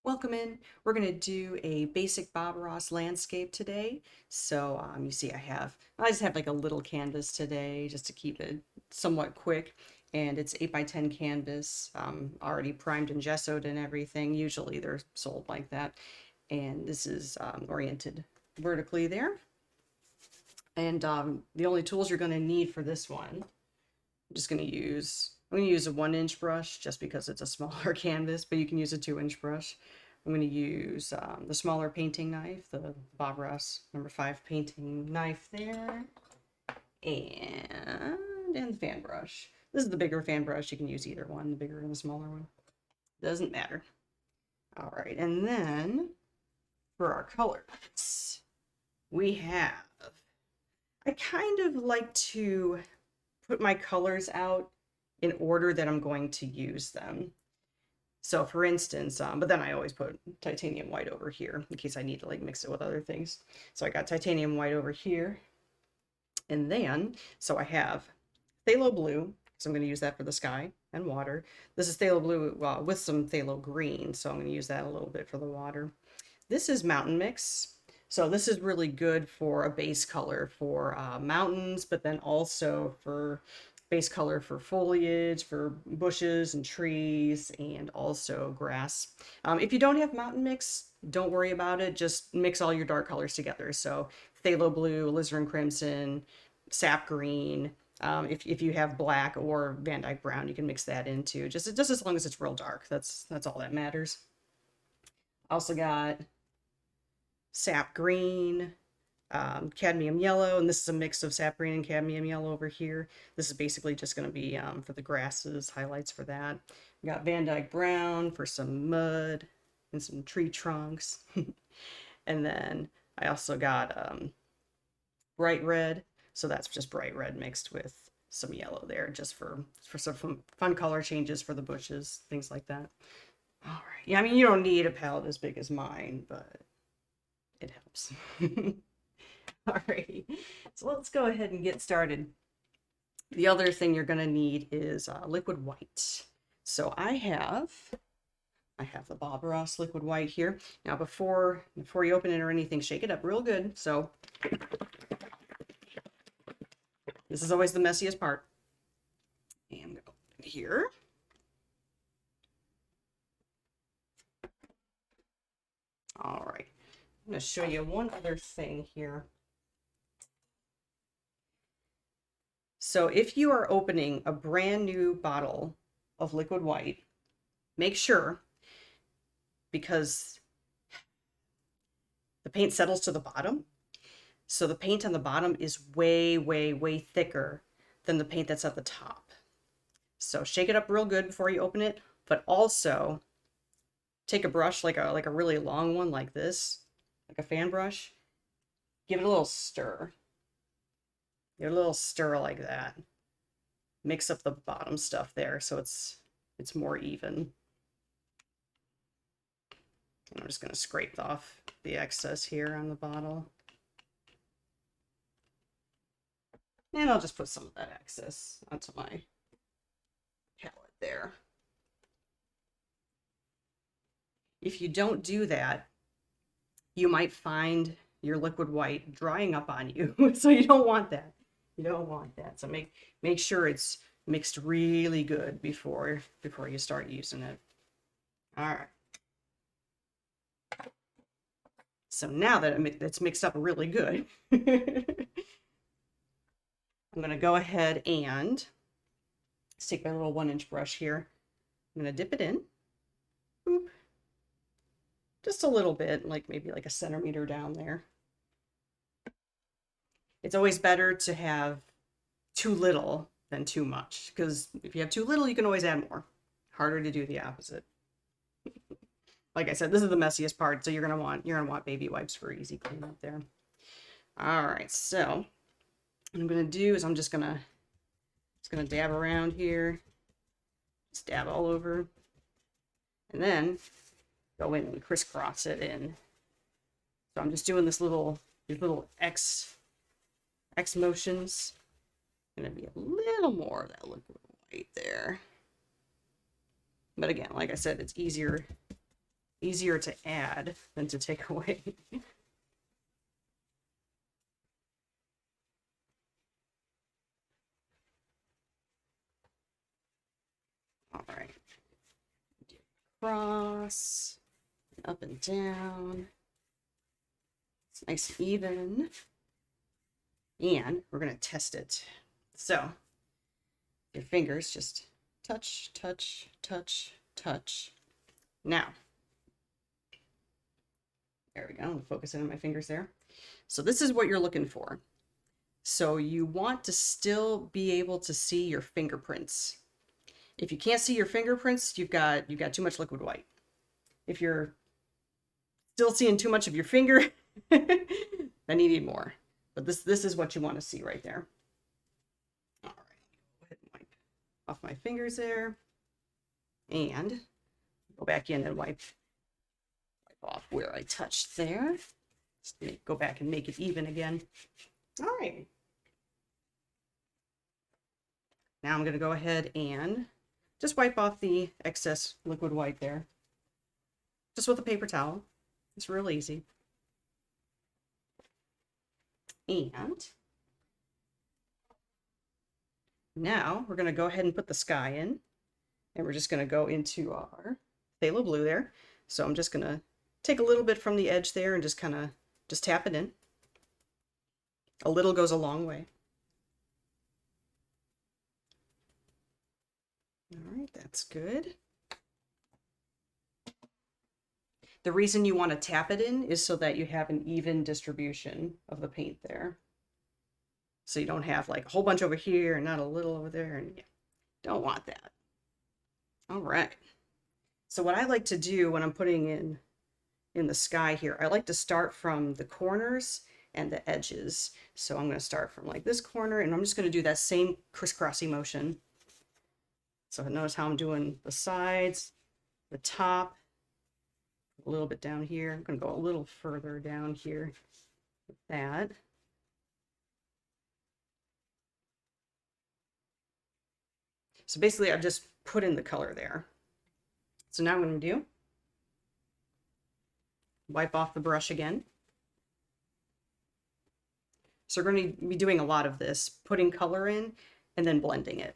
Welcome in. We're going to do a basic Bob Ross landscape today. So you see I just have like a little canvas today just to keep it somewhat quick. And it's 8 by 10 canvas, already primed and gessoed and everything. Usually they're sold like that. And this is oriented vertically there. And the only tools you're going to need for this one, I'm going to use a 1-inch brush just because it's a smaller canvas, but you can use a 2-inch brush. I'm going to use the smaller painting knife, the Bob Ross #5 painting knife there, and the fan brush. This is the bigger fan brush. You can use either one, the bigger and the smaller one. Doesn't matter. All right, and then for our colors, we have, I kind of like to put my colors out in order that I'm going to use them. So for instance, but then I always put titanium white over here in case I need to like mix it with other things. So I got titanium white over here. And then, so I have phthalo blue, so I'm going to use that for the sky and water. This is phthalo blue with some phthalo green, so I'm going to use that a little bit for the water. This is mountain mix. So this is really good for a base color for mountains, but then also for base color for foliage, for bushes and trees, and also grass. If you don't have mountain mix, don't worry about it. Just mix all your dark colors together. So phthalo blue, alizarin crimson, sap green. If you have black or Van Dyke brown, you can mix that into just as long as it's real dark. That's all that matters. Also got sap green, cadmium yellow, and this is a mix of sap green and cadmium yellow over here. This is basically just going to be for the grasses, highlights for that. We got Van Dyke brown for some mud and some tree trunks. And then I also got bright red, so that's just bright red mixed with some yellow there, just for some fun color changes for the bushes, things like that. All right. Yeah, I mean, you don't need a palette as big as mine, but it helps. Alrighty, so let's go ahead and get started. The other thing you're going to need is liquid white. So I have the Bob Ross liquid white here. Now before you open it or anything, shake it up real good. So this is always the messiest part. And I'm going to open it here. All right, I'm going to show you one other thing here. So if you are opening a brand new bottle of liquid white, make sure, because the paint settles to the bottom, so the paint on the bottom is way, way, way thicker than the paint that's at the top. So shake it up real good before you open it, but also take a brush, like a really long one like this, like a fan brush, give it a little stir. Give it a little stir like that. Mix up the bottom stuff there so it's more even. I'm just going to scrape off the excess here on the bottle. And I'll just put some of that excess onto my palette there. If you don't do that, you might find your liquid white drying up on you. So you don't want that. You don't want that. So make sure it's mixed really good before you start using it. All right. So now that it's mixed up really good, I'm going to go ahead and take my little 1-inch brush here. I'm going to dip it in. Boop. Just a little bit, like maybe like a centimeter down there. It's always better to have too little than too much, because if you have too little, you can always add more. Harder to do the opposite. Like I said, this is the messiest part, so you're gonna want baby wipes for easy cleanup there. All right, so what I'm gonna do is I'm just gonna dab around here, just dab all over, and then go in and crisscross it in. So I'm just doing these little X motions. Gonna be a little more of that liquid white there. But again, like I said, it's easier easier to add than to take away. All right. Cross, up and down. It's nice and even. And we're going to test it. So your fingers just touch, touch, touch, touch. Now, there we go. I'm focusing on my fingers there. So this is what you're looking for. So you want to still be able to see your fingerprints. If you can't see your fingerprints, you've got too much liquid white. If you're still seeing too much of your finger, then you need more. But this is what you want to see right there. All right, go ahead and wipe off my fingers there, and go back in and wipe off where I touched there. Just go back and make it even again. All right. Now I'm going to go ahead and just wipe off the excess liquid white there, just with a paper towel. It's real easy. And now we're going to go ahead and put the sky in, and we're just going to go into our phthalo blue there. So I'm just going to take a little bit from the edge there and just kind of just tap it in. A little goes a long way. All right, that's good. The reason you want to tap it in is so that you have an even distribution of the paint there. So you don't have like a whole bunch over here and not a little over there, and yeah, don't want that. All right. So what I like to do when I'm putting in the sky here, I like to start from the corners and the edges. So I'm going to start from like this corner, and I'm just going to do that same crisscrossy motion. So notice how I'm doing the sides, the top, a little bit down here. I'm going to go a little further down here with that. So basically I've just put in the color there. So now what I'm going to do, wipe off the brush again. So we're going to be doing a lot of this, putting color in and then blending it.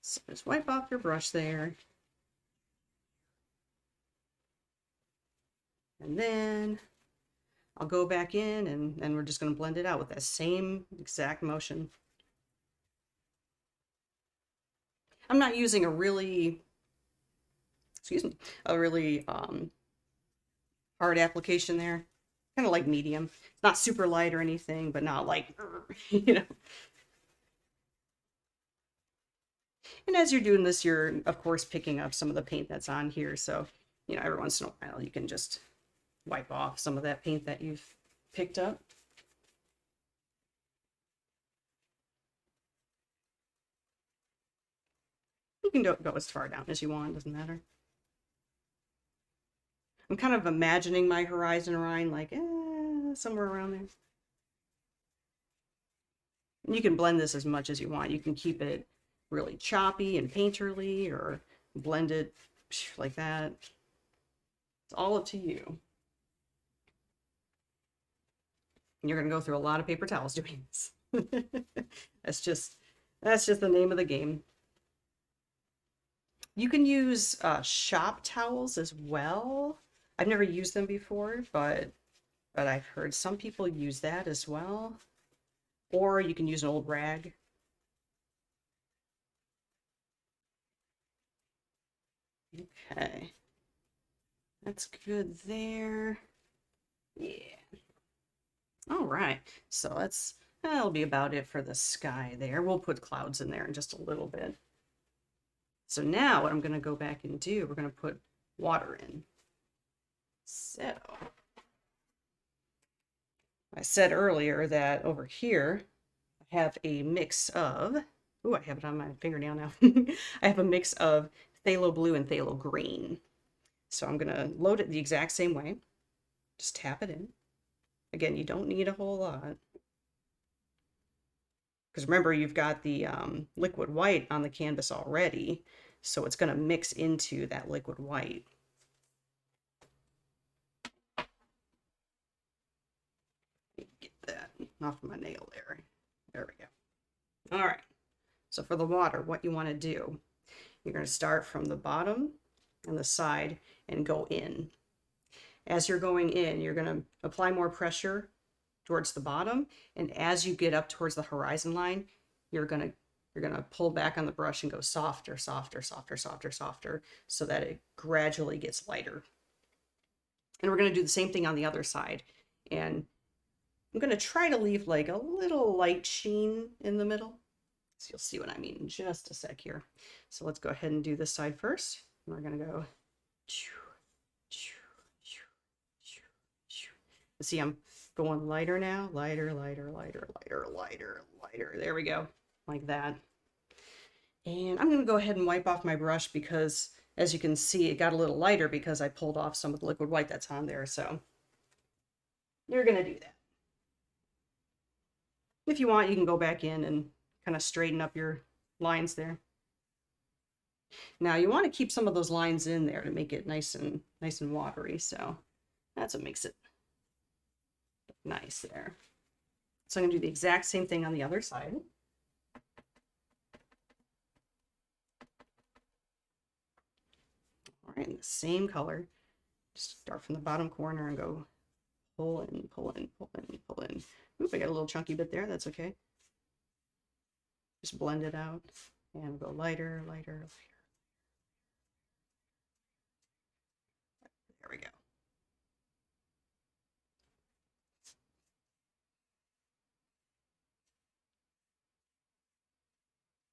So just wipe off your brush there. And then I'll go back in and we're just going to blend it out with that same exact motion. I'm not using a really, hard application there. Kind of like medium. It's not super light or anything, but not like, you know. And as you're doing this, you're, of course, picking up some of the paint that's on here. So, you know, every once in a while, you can just wipe off some of that paint that you've picked up. You can go as far down as you want, doesn't matter. I'm kind of imagining my horizon line like somewhere around there. And you can blend this as much as you want. You can keep it really choppy and painterly or blend it like that. It's all up to you. You're going to go through a lot of paper towels doing this. That's just the name of the game. You can use shop towels as well. I've never used them before, but I've heard some people use that as well. Or you can use an old rag. Okay. That's good there. Yeah. All right. So that'll be about it for the sky there. We'll put clouds in there in just a little bit. So now what I'm going to go back and do, we're going to put water in. So I said earlier that over here I have a mix of, I have it on my fingernail now. I have a mix of phthalo blue and phthalo green. So I'm going to load it the exact same way. Just tap it in. Again, you don't need a whole lot. Because remember, you've got the liquid white on the canvas already. So it's going to mix into that liquid white. Get that off my nail there. There we go. All right. So for the water, what you want to do, you're going to start from the bottom and the side and go in. As you're going in, you're going to apply more pressure towards the bottom, and as you get up towards the horizon line, you're going to pull back on the brush and go softer, softer, softer, softer, softer, so that it gradually gets lighter. And we're going to do the same thing on the other side. And I'm going to try to leave like a little light sheen in the middle. So you'll see what I mean in just a sec here. So let's go ahead and do this side first. And we're going to go. See, I'm going lighter now. Lighter, lighter, lighter, lighter, lighter, lighter. There we go. Like that. And I'm going to go ahead and wipe off my brush because, as you can see, it got a little lighter because I pulled off some of the liquid white that's on there. So you're going to do that. If you want, you can go back in and kind of straighten up your lines there. Now you want to keep some of those lines in there to make it nice and watery. So that's what makes it nice there. So I'm going to do the exact same thing on the other side. All right, in the same color. Just start from the bottom corner and go pull in, pull in, pull in, pull in. Oop, I got a little chunky bit there. That's okay. Just blend it out and go lighter, lighter, lighter. There we go.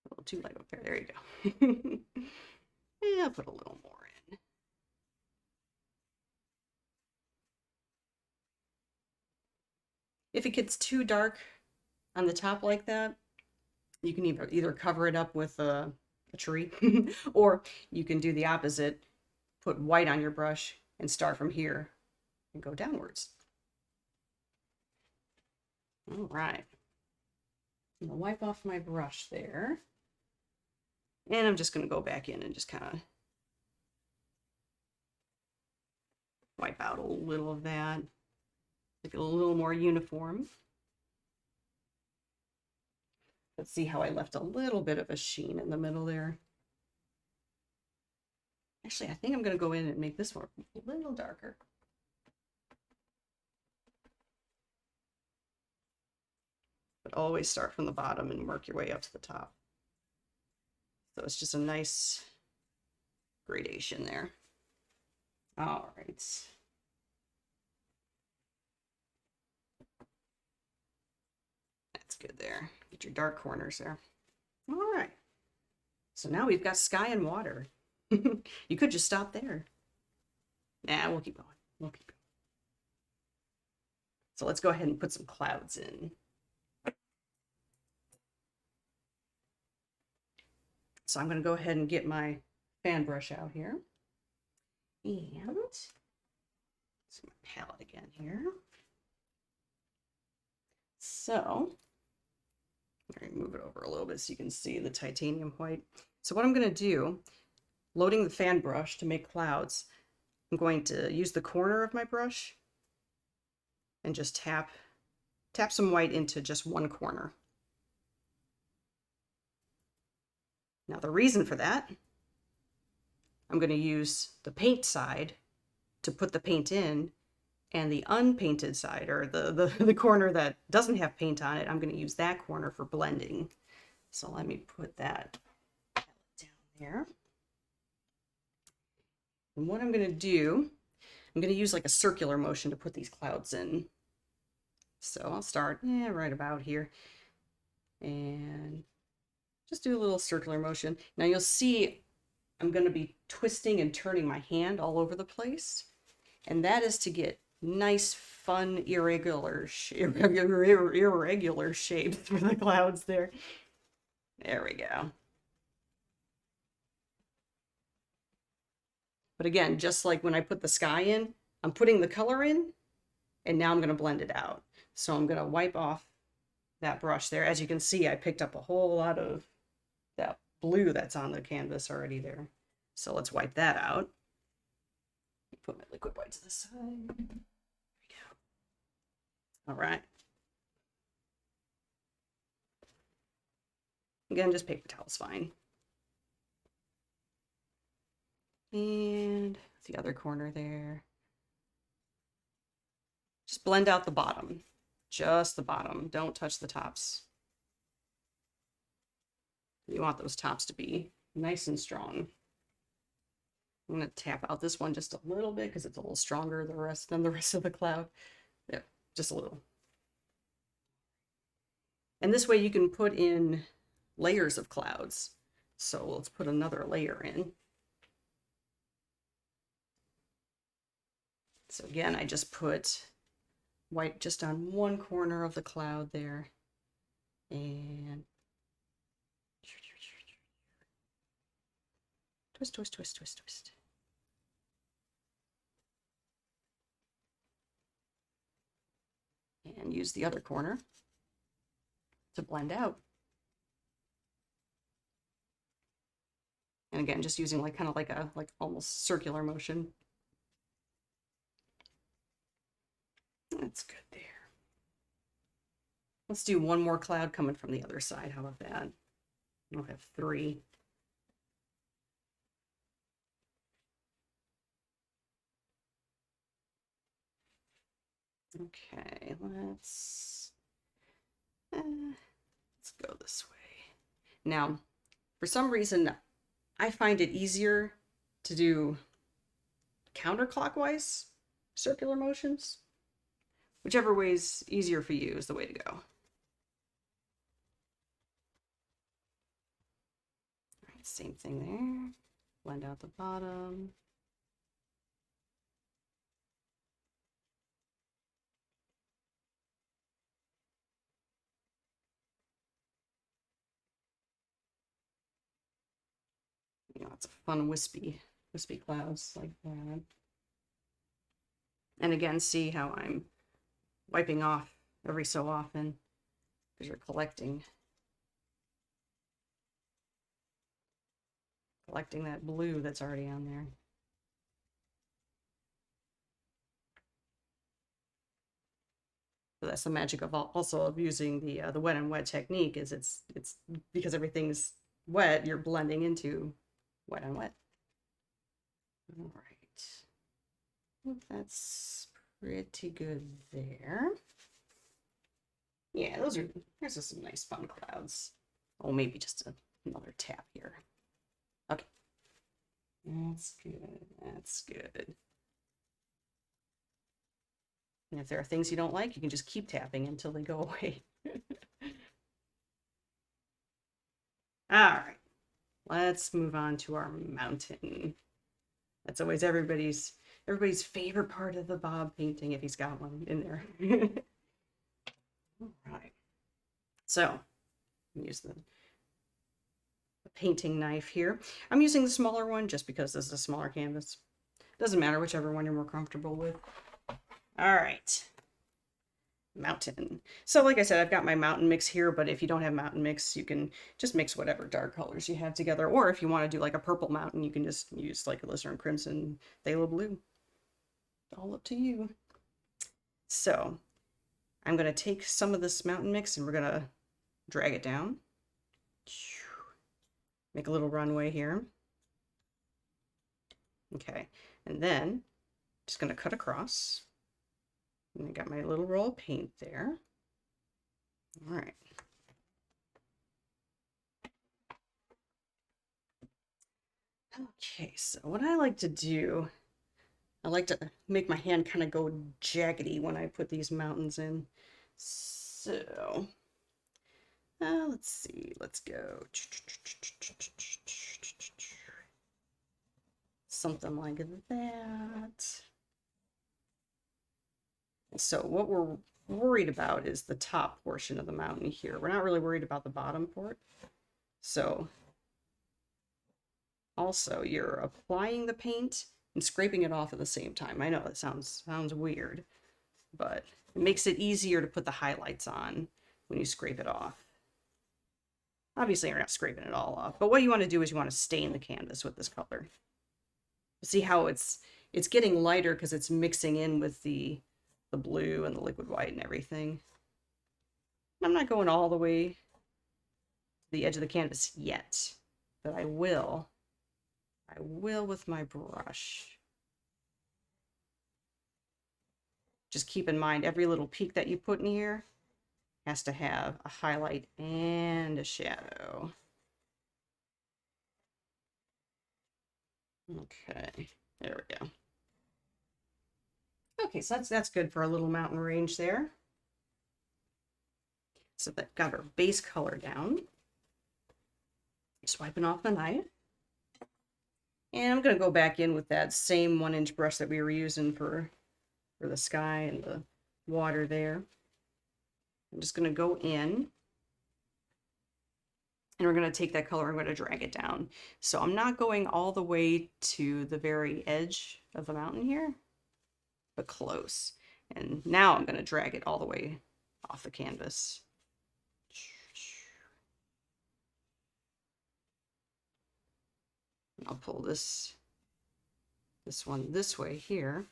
A little too light up there. There you go. Yeah, I'll put a little more in. If it gets too dark on the top like that, you can either cover it up with a tree or you can do the opposite, put white on your brush and start from here and go downwards. All right. I'm going to wipe off my brush there. And I'm just going to go back in and just kind of wipe out a little of that. Make it a little more uniform. Let's see how I left a little bit of a sheen in the middle there. Actually, I think I'm going to go in and make this one a little darker. But always start from the bottom and work your way up to the top. So it's just a nice gradation there. All right. That's good there. Get your dark corners there. All right. So now we've got sky and water. You could just stop there. Nah, we'll keep going. We'll keep going. So let's go ahead and put some clouds in. So I'm going to go ahead and get my fan brush out here. And see my palette again here. So I'm going to move it over a little bit so you can see the titanium white. So what I'm going to do, loading the fan brush to make clouds, I'm going to use the corner of my brush and just tap some white into just one corner. Now the reason for that, I'm going to use the paint side to put the paint in, and the unpainted side, or the corner that doesn't have paint on it, I'm going to use that corner for blending. So let me put that down there. And what I'm going to do, I'm going to use like a circular motion to put these clouds in. So I'll start right about here and just do a little circular motion. Now you'll see I'm going to be twisting and turning my hand all over the place. And that is to get nice, fun, irregular shapes for the clouds there. There we go. But again, just like when I put the sky in, I'm putting the color in, and now I'm going to blend it out. So I'm going to wipe off that brush there. As you can see, I picked up a whole lot of that blue that's on the canvas already there. So let's wipe that out. Put my liquid white to the side. There we go. All right. Again, just paper towel's fine. And the other corner there. Just blend out the bottom. Just the bottom. Don't touch the tops. You want those tops to be nice and strong. I'm going to tap out this one just a little bit because it's a little stronger than the rest of the cloud. Yeah, just a little. And this way you can put in layers of clouds. So let's put another layer in. So again, I just put white just on one corner of the cloud there. And twist, twist, twist, twist, twist. And use the other corner to blend out. And again, just using like kind of like a almost circular motion. That's good there. Let's do one more cloud coming from the other side. How about that? I'll have 3. Okay, let's go this way. Now, for some reason, I find it easier to do counterclockwise circular motions. Whichever way is easier for you is the way to go. All right, same thing there. Blend out the bottom. You know, it's a fun wispy clouds like that. And again, see how I'm wiping off every so often because you're collecting that blue that's already on there. So that's the magic of also of using the wet and wet technique is it's because everything's wet, you're blending into wet and wet. All right, that's pretty good there. Yeah, there's just some nice fun clouds. Oh, maybe just another tap here. Okay, that's good. That's good. And if there are things you don't like, you can just keep tapping until they go away. All right, let's move on to our mountain. That's always everybody's favorite part of the Bob painting if he's got one in there. All right, so use the painting knife here. I'm using the smaller one just because this is a smaller canvas. Doesn't matter, whichever one you're more comfortable with. All right, mountain. So like I said, I've got my mountain mix here, but if you don't have mountain mix, you can just mix whatever dark colors you have together. Or if you want to do like a purple mountain, you can just use like Alizarin Crimson, Phthalo Blue. All up to you. So I'm going to take some of this mountain mix and we're going to drag it down. Make a little runway here. Okay, and then just going to cut across. And I got my little roll of paint there. All right. Okay, so what I like to do, I like to make my hand kind of go jaggedy when I put these mountains in. So, let's see, let's go. Something like that. So what we're worried about is the top portion of the mountain here. We're not really worried about the bottom part. So also you're applying the paint and scraping it off at the same time. I know that sounds weird, but it makes it easier to put the highlights on when you scrape it off. Obviously, you're not scraping it all off, but what you want to do is you want to stain the canvas with this color. See how it's getting lighter because it's mixing in with the blue and the liquid white and everything. I'm not going all the way to the edge of the canvas yet, but I will with my brush. Just keep in mind every little peak that you put in here has to have a highlight and a shadow. Okay, there we go. Okay, so that's good for a little mountain range there. So that got our base color down. Just wiping off the knife. And I'm gonna go back in with that same 1-inch brush that we were using for the sky and the water there. I'm just gonna go in and we're gonna take that color, I'm gonna drag it down. So I'm not going all the way to the very edge of the mountain here, but close. And now I'm gonna drag it all the way off the canvas. I'll pull this one this way here.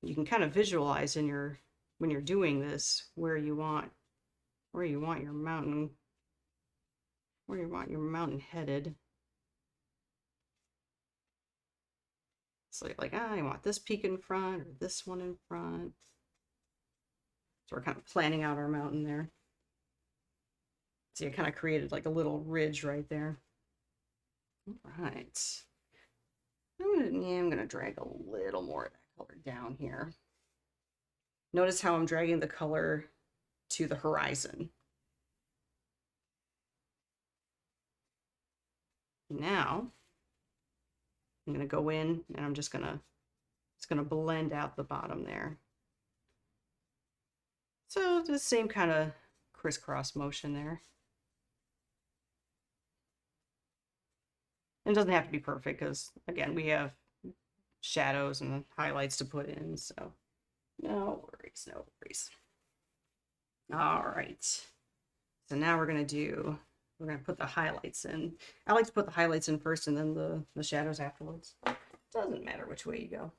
You can kind of visualize in your, when you're doing this, where you want your mountain, headed. So you're like, I want this peak in front or this one in front. So we're kind of planning out our mountain there. So you kind of created like a little ridge right there. All right. I'm gonna drag a little more of that color down here. Notice how I'm dragging the color to the horizon. Now I'm gonna go in and I'm just gonna blend out the bottom there. So the same kind of crisscross motion there. It doesn't have to be perfect because, again, we have shadows and highlights to put in, so no worries, no worries. All right. So now we're going to put the highlights in. I like to put the highlights in first and then the shadows afterwards. Doesn't matter which way you go.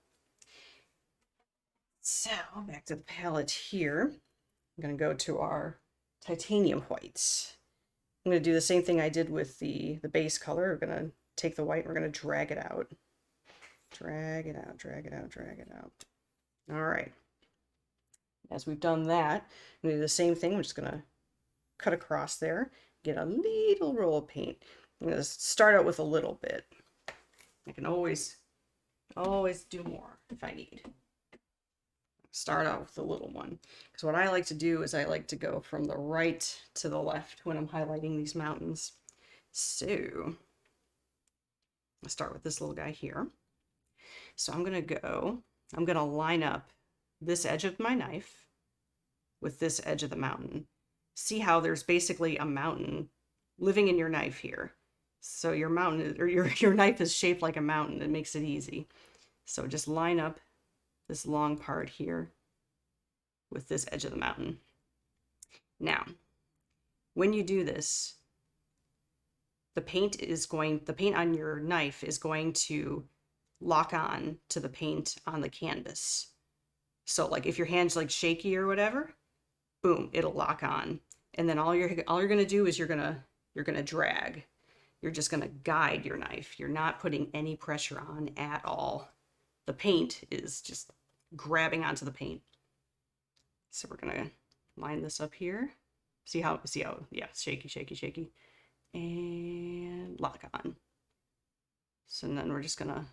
So back to the palette here. I'm going to go to our titanium whites. I'm going to do the same thing I did with the base color. We're going to take the white, we're going to drag it out. Drag it out, drag it out, drag it out. All right. As we've done that, I'm going to do the same thing. I'm just going to cut across there, get a little roll of paint. I'm going to start out with a little bit. I can always do more if I need. Start out with the little one. Because what I like to do is I like to go from the right to the left when I'm highlighting these mountains. So I'll start with this little guy here. So I'm going to line up this edge of my knife with this edge of the mountain. See how there's basically a mountain living in your knife here. So your mountain, or your knife is shaped like a mountain. It makes it easy. So just line up this long part here with this edge of the mountain. Now, when you do this, the paint on your knife is going to lock on to the paint on the canvas. So like if your hand's like shaky or whatever, boom, it'll lock on. And then all you're going to do is you're going to drag. You're just going to guide your knife. You're not putting any pressure on at all. The paint is just grabbing onto the paint. So we're going to line this up here. See how, yeah, shaky, shaky, shaky. And lock on. So then we're just going to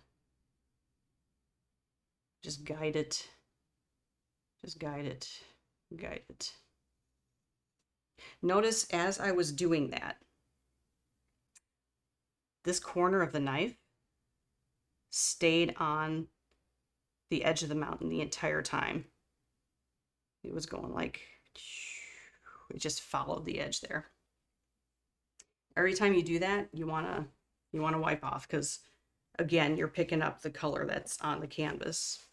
just guide it. Just guide it. Guide it. Notice as I was doing that, this corner of the knife stayed on the edge of the mountain the entire time. It was going like, it just followed the edge there. Every time you do that, you want to wipe off because, again, you're picking up the color that's on the canvas.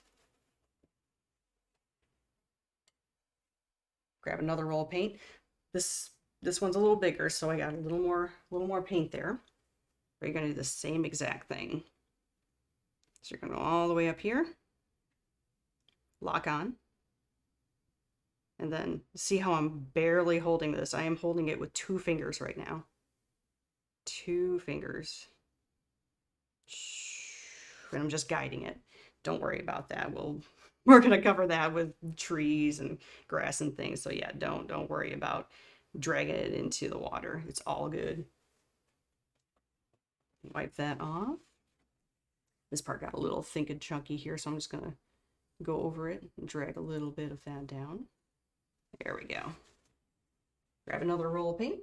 Grab another roll of paint. This this one's a little bigger, so I got a little more paint there. But you're gonna do the same exact thing. So you're gonna go all the way up here, lock on, and then see how I'm barely holding this. I am holding it with 2 fingers right now. 2 fingers. And I'm just guiding it. Don't worry about that. We're gonna cover that with trees and grass and things. So yeah, don't worry about dragging it into the water. It's all good. Wipe that off. This part got a little thick and chunky here, so I'm just gonna go over it and drag a little bit of that down. There we go. Grab another roll of paint.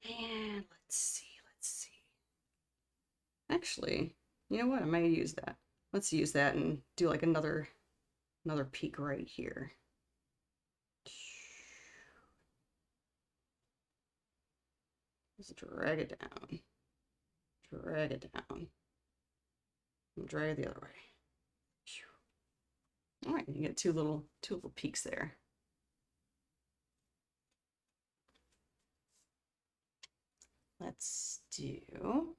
And let's see. Actually, you know what? I might use that. Let's use that and do like another peak right here. Just drag it down. Drag it down. And drag it the other way. All right, you get two little peaks there. Let's do.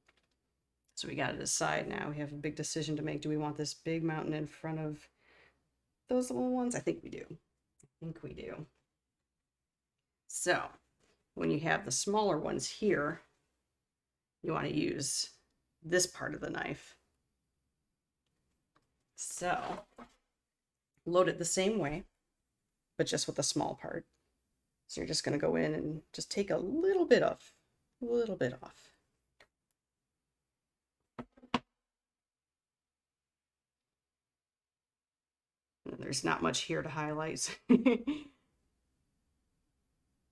So we got to decide now. We have a big decision to make. Do we want this big mountain in front of those little ones? I think we do. So when you have the smaller ones here, you want to use this part of the knife. So load it the same way, but just with the small part. So you're just going to go in and just take a little bit off. And there's not much here to highlight.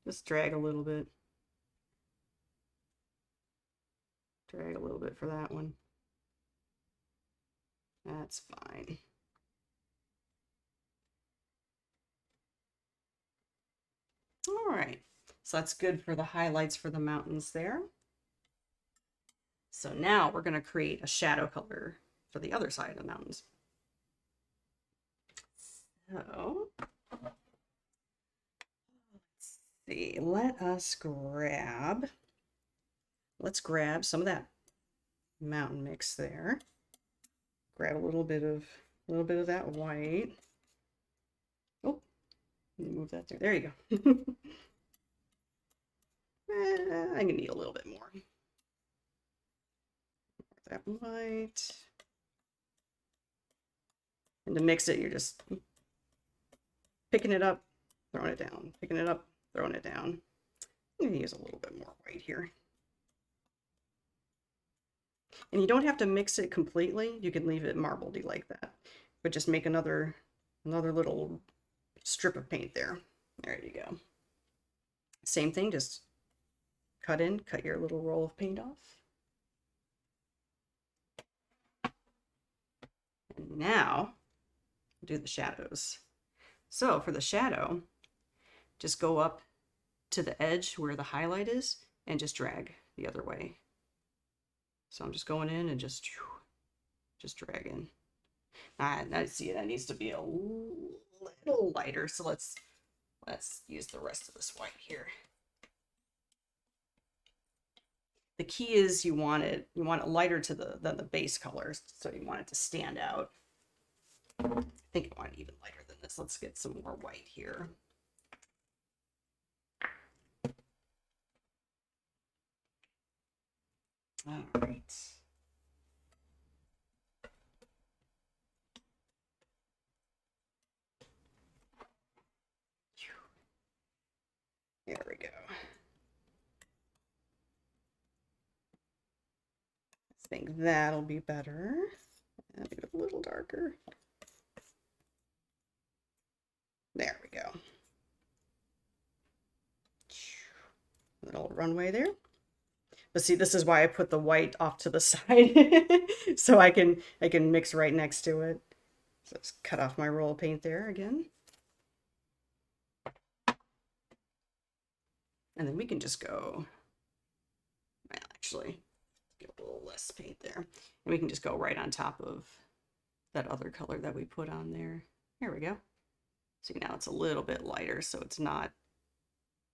Just drag a little bit. Drag a little bit for that one. That's fine. All right, so that's good for the highlights for the mountains there. So now we're going to create a shadow color for the other side of the mountains. So let's see, let's grab some of that mountain mix there. Grab a little bit of that white. Oh, move that there. There you go. I'm gonna need a little bit more. That white. And to mix it, you're just picking it up, throwing it down, picking it up, throwing it down. I'm gonna use a little bit more white here. And you don't have to mix it completely. You can leave it marbledy like that, but just make another little strip of paint there. There you go. Same thing, just cut your little roll of paint off. And now do the shadows. So for the shadow, just go up to the edge where the highlight is and just drag the other way. So I'm just going in and just dragging. I see that needs to be a little lighter. So let's use the rest of this white here. The key is you want it lighter than the base colors, so you want it to stand out. I think I want it even lighter than this. Let's get some more white here. All right. There we go. I think that'll be better. Make it a little darker. There we go. Little runway there. But see, this is why I put the white off to the side so I can mix right next to it. So just cut off my roll of paint there again. And then we can just go, well, actually, get a little less paint there. And we can just go right on top of that other color that we put on there. There we go. See, now it's a little bit lighter, so it's not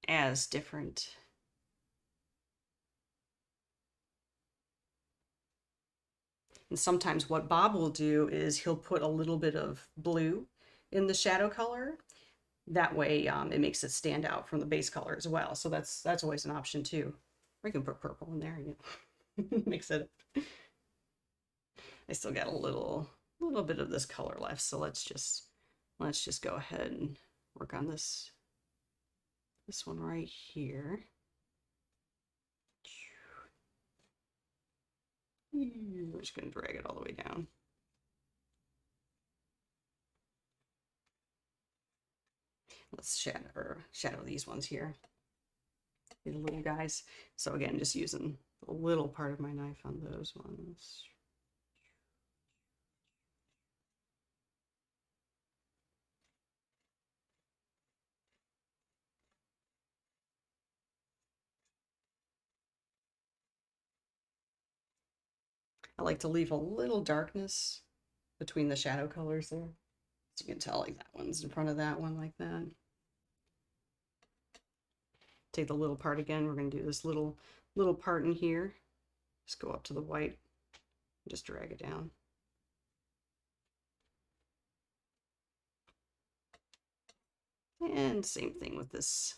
as different. And sometimes what Bob will do is he'll put a little bit of blue in the shadow color. That way it makes it stand out from the base color as well. So that's always an option too. Or you can put purple in there and mix it up. I still got a little bit of this color left, so let's just go ahead and work on this one right here. We're just going to drag it all the way down. Let's shadow these ones here. These little guys. So again, just using a little part of my knife on those ones. I like to leave a little darkness between the shadow colors there. So you can tell like that one's in front of that one like that. Take the little part again. We're going to do this little part in here. Just go up to the white and just drag it down. And same thing with this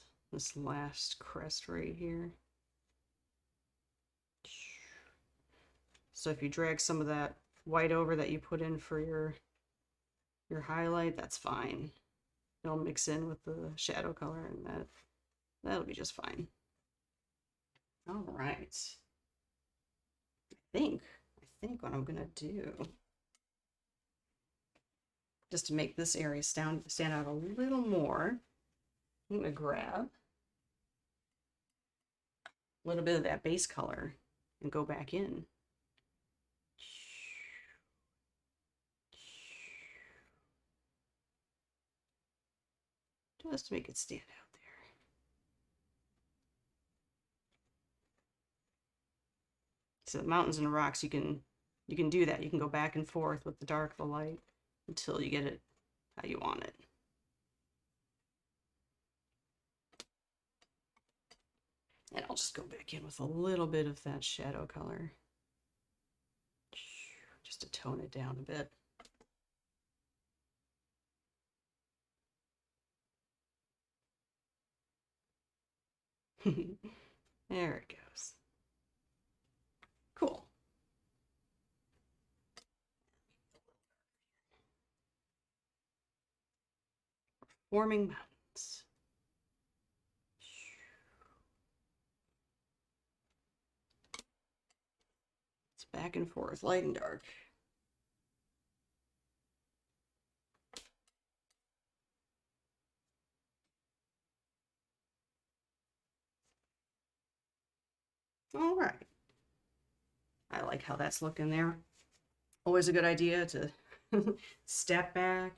last crest right here. So if you drag some of that white over that you put in for your highlight, that's fine. It'll mix in with the shadow color, and that'll be just fine. All right. I think what I'm gonna do, just to make this area stand out a little more, I'm gonna grab a little bit of that base color and go back in. Just to make it stand out there. So the mountains and the rocks, you can do that. You can go back and forth with the dark, the light, until you get it how you want it. And I'll just go back in with a little bit of that shadow color, just to tone it down a bit. There it goes. Cool. Forming mountains. It's back and forth, light and dark. All right. I like how that's looking there. Always a good idea to step back,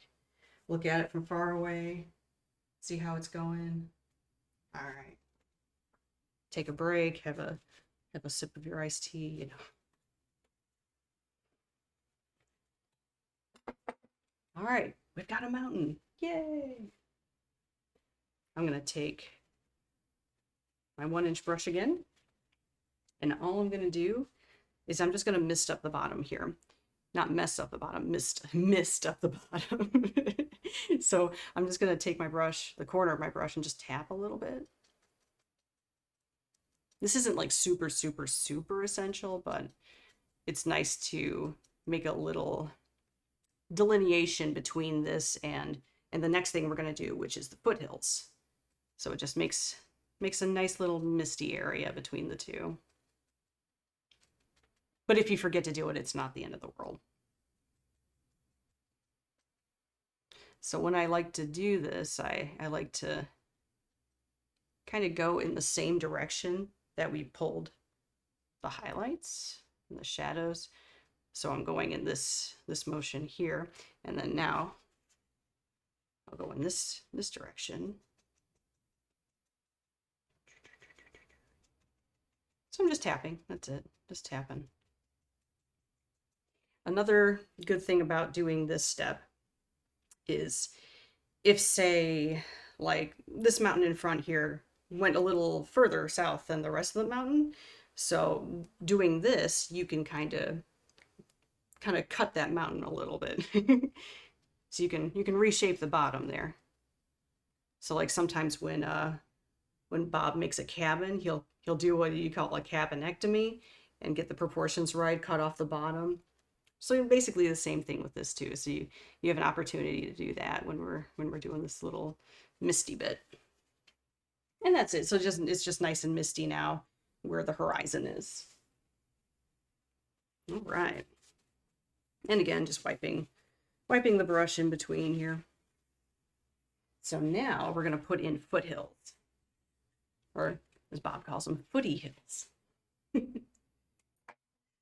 look at it from far away, see how it's going. All right. Take a break, have a sip of your iced tea, you know. All right, we've got a mountain. Yay! I'm gonna take my 1-inch brush again, and all I'm gonna do is I'm just gonna mist up the bottom here. Not mess up the bottom, mist up the bottom. So I'm just gonna take my brush, the corner of my brush, and just tap a little bit. This isn't like super, super, super essential, but it's nice to make a little delineation between this and the next thing we're going to do, which is the foothills. So it just makes a nice little misty area between the two. But if you forget to do it, it's not the end of the world. So when I like to do this, I like to kind of go in the same direction that we pulled the highlights and the shadows. So I'm going in this motion here, and then now I'll go in this direction. So I'm just tapping, that's it, just tapping. Another good thing about doing this step is if say like this mountain in front here went a little further south than the rest of the mountain, so doing this, you can kind of cut that mountain a little bit. So you can reshape the bottom there. So like sometimes when Bob makes a cabin, he'll do what you call a cabinectomy and get the proportions right, cut off the bottom. So basically the same thing with this too. So you have an opportunity to do that when we're doing this little misty bit. And that's it. So it's just nice and misty now where the horizon is. All right. And again, just wiping the brush in between here. So now we're going to put in foothills, or as Bob calls them, footy hills.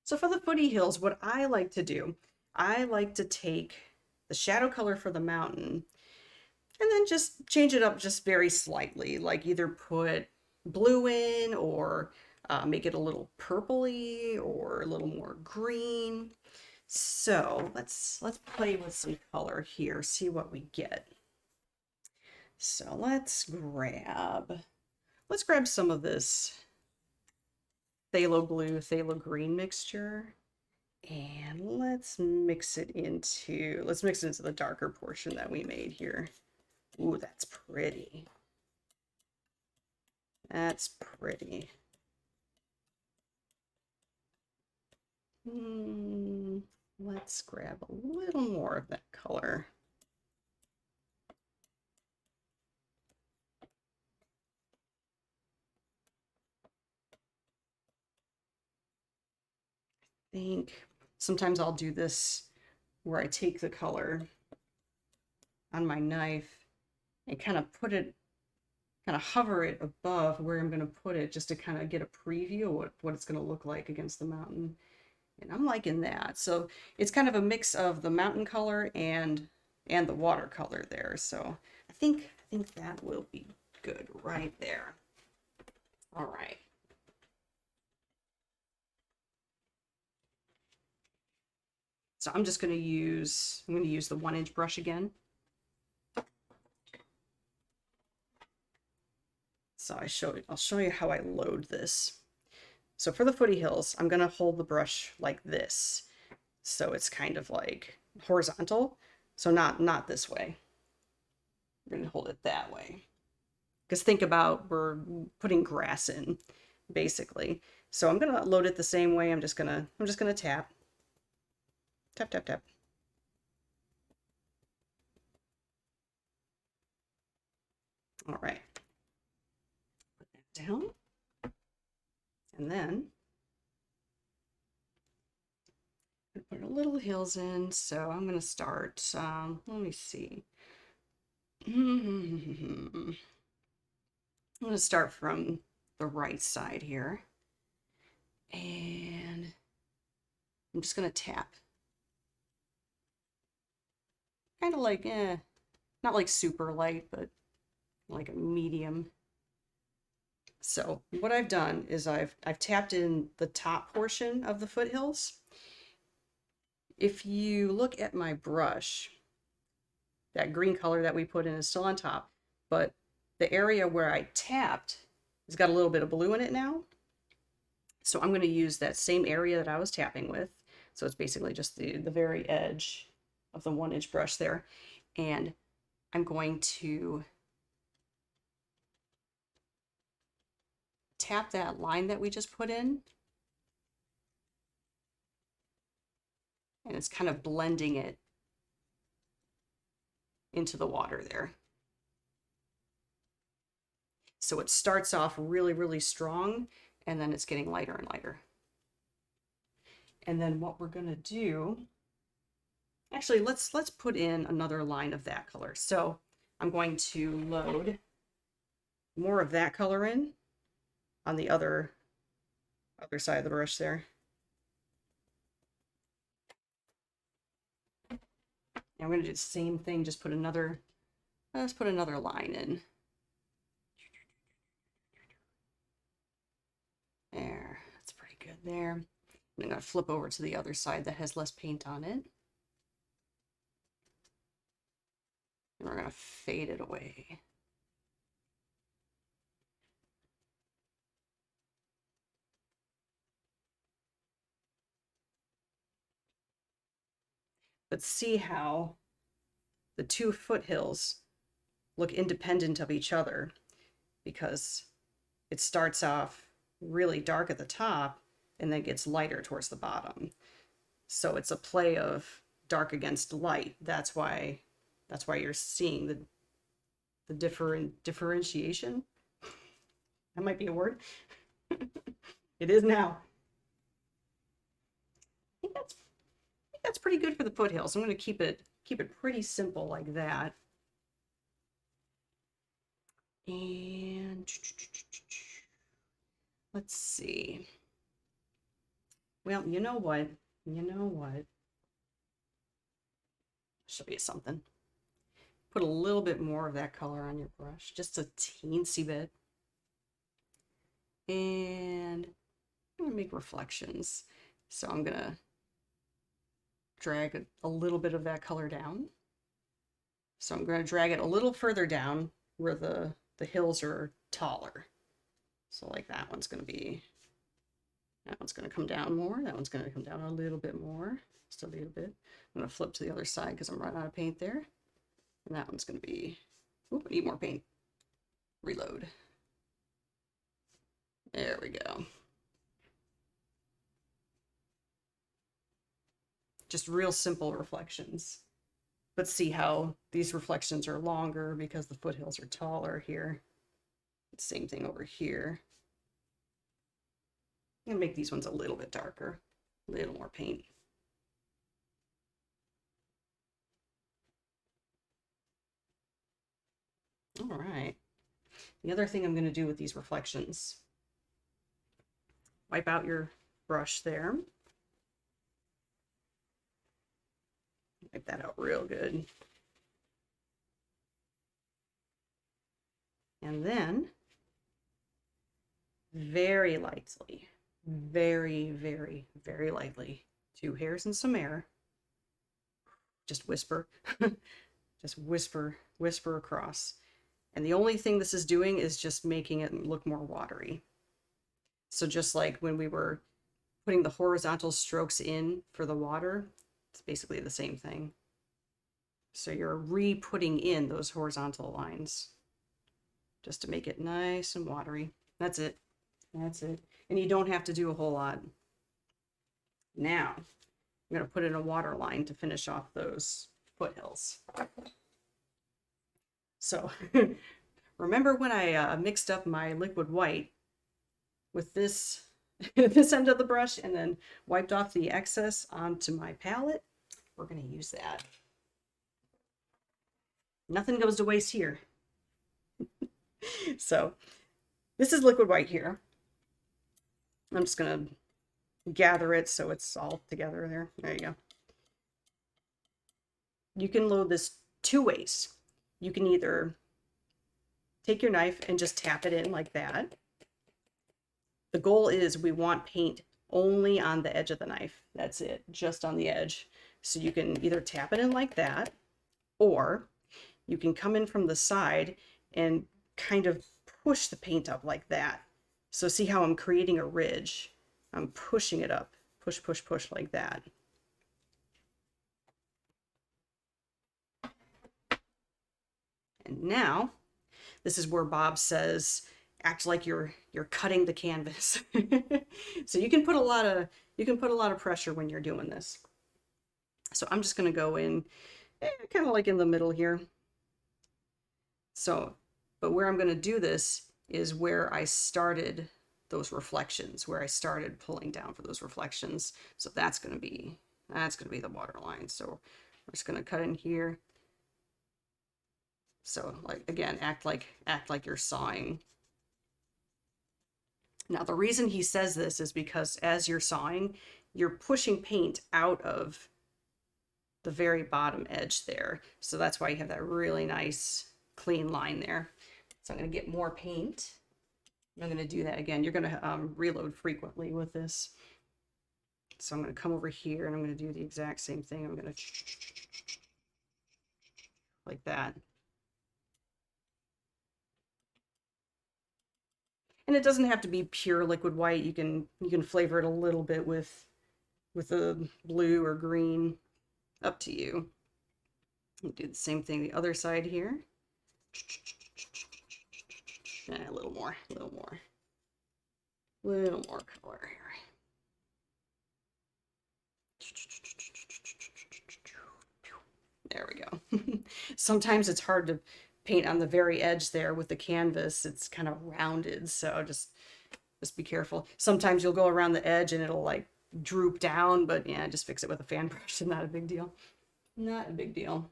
So for the footy hills, what I like to do, I like to take the shadow color for the mountain and then just change it up just very slightly, like either put blue in or make it a little purpley or a little more green. So let's play with some color here, see what we get. So let's grab some of this phthalo blue, phthalo green mixture, and let's mix it into the darker portion that we made here. Ooh, that's pretty. That's pretty. Let's grab a little more of that color. I think sometimes I'll do this where I take the color on my knife and kind of hover it above where I'm going to put it, just to kind of get a preview of what it's going to look like against the mountain. And I'm liking that. So it's kind of a mix of the mountain color and the watercolor there. So I think that will be good right there. All right. So I'm going to use the 1-inch brush again. So I'll show you how I load this. So for the footy hills, I'm going to hold the brush like this. So it's kind of like horizontal. So not this way. We're going to hold it that way. Because think about, we're putting grass in, basically. So I'm going to load it the same way. I'm just going to tap. Tap, tap, tap. All right. Put that down. And then put a little hills in. So I'm going to start, let me see. I'm going to start from the right side here. And I'm just going to tap. Kind of like, not like super light, but like a medium. So what I've done is I've tapped in the top portion of the foothills. If you look at my brush, that green color that we put in is still on top, but the area where I tapped has got a little bit of blue in it now. So I'm going to use that same area that I was tapping with. So it's basically just the very edge of the 1-inch brush there. And I'm going to tap that line that we just put in. And it's kind of blending it into the water there. So it starts off really, really strong, and then it's getting lighter and lighter. And then what we're going to do, actually, let's put in another line of that color. So I'm going to load more of that color in on the other side of the brush there. And I'm going to do the same thing, just put another, let's put another line in. There, that's pretty good there. I'm going to flip over to the other side that has less paint on it. And we're going to fade it away. But see how the two foothills look independent of each other, because it starts off really dark at the top and then gets lighter towards the bottom. So it's a play of dark against light. That's why you're seeing the differentiation. That might be a word. It is now. I think that's pretty good for the foothills. I'm going to keep it pretty simple like that. And let's see. Well, you know what? Show you something. Put a little bit more of that color on your brush, just a teensy bit. And I'm gonna make reflections. So I'm gonna drag a little bit of that color down. So I'm gonna drag it a little further down where the hills are taller. So like that one's gonna come down more. That one's gonna come down a little bit more, just a little bit. I'm gonna flip to the other side because I'm running out of paint there. And that one's gonna be, oop, I need more paint. Reload. There we go. Just real simple reflections. But see how these reflections are longer because the foothills are taller here. Same thing over here. I'm gonna make these ones a little bit darker, a little more paint. All right. The other thing I'm going to do with these reflections, wipe out your brush there. Wipe that out real good. And then very lightly, very, very, very lightly, 2 hairs and some air, just whisper, just whisper across. And the only thing this is doing is just making it look more watery. So just like when we were putting the horizontal strokes in for the water, it's basically the same thing. So you're re-putting in those horizontal lines just to make it nice and watery. That's it. That's it. And you don't have to do a whole lot. Now, I'm going to put in a water line to finish off those foothills. So remember when I mixed up my liquid white with this this end of the brush and then wiped off the excess onto my palette? We're going to use that. Nothing goes to waste here. So this is liquid white here. I'm just going to gather it so it's all together there. There you go. You can load this 2 ways. You can either take your knife and just tap it in like that. The goal is we want paint only on the edge of the knife. That's it, just on the edge. So you can either tap it in like that, or you can come in from the side and kind of push the paint up like that. So see how I'm creating a ridge? I'm pushing it up, push, push, push like that. And now, this is where Bob says, act like you're cutting the canvas. So you can put a lot of pressure when you're doing this. So I'm just going to go in kind of like in the middle here. So, but where I'm going to do this is where I started those reflections, where I started pulling down for those reflections. So that's going to be the water line. So we're just going to cut in here. So like, again, act like you're sawing. Now, the reason he says this is because as you're sawing, you're pushing paint out of the very bottom edge there. So that's why you have that really nice clean line there. So I'm going to get more paint. I'm going to do that again. You're going to reload frequently with this. So I'm going to come over here and I'm going to do the exact same thing. I'm going to like that. And it doesn't have to be pure liquid white. You can flavor it a little bit with a blue or green, up to you. We'll do the same thing the other side here. And a little more color here. There we go. Sometimes it's hard to paint on the very edge there with the canvas. It's kind of rounded, so just be careful. Sometimes you'll go around the edge and it'll like droop down, but yeah, just fix it with a fan brush. It's not a big deal. Not a big deal.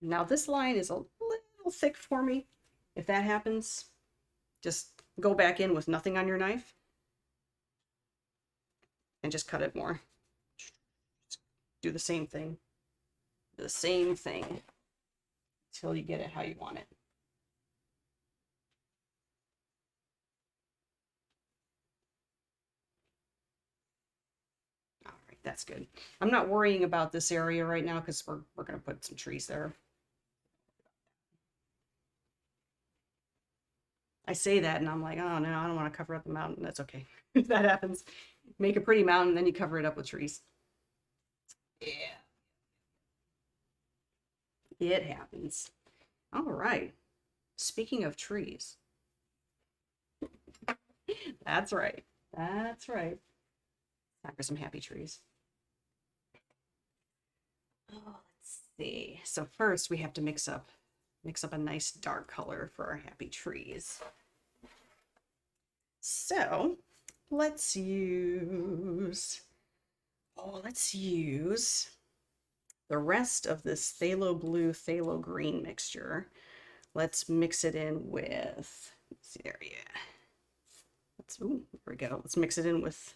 Now this line is a little thick for me. If that happens, just go back in with nothing on your knife and just cut it more. Do the same thing. The same thing until you get it how you want it. All right, that's good. I'm not worrying about this area right now because we're going to put some trees there. I say that and I'm like, oh no, I don't want to cover up the mountain. That's okay. If that happens, make a pretty mountain, then you cover it up with trees. Yeah. It happens. All right. Speaking of trees. That's right. That's right. Time for some happy trees. Oh, let's see. So first we have to mix up a nice dark color for our happy trees. So let's use the rest of this phthalo blue, phthalo green mixture. Let's mix it in with, let's see there, yeah. There we go. Let's mix it in with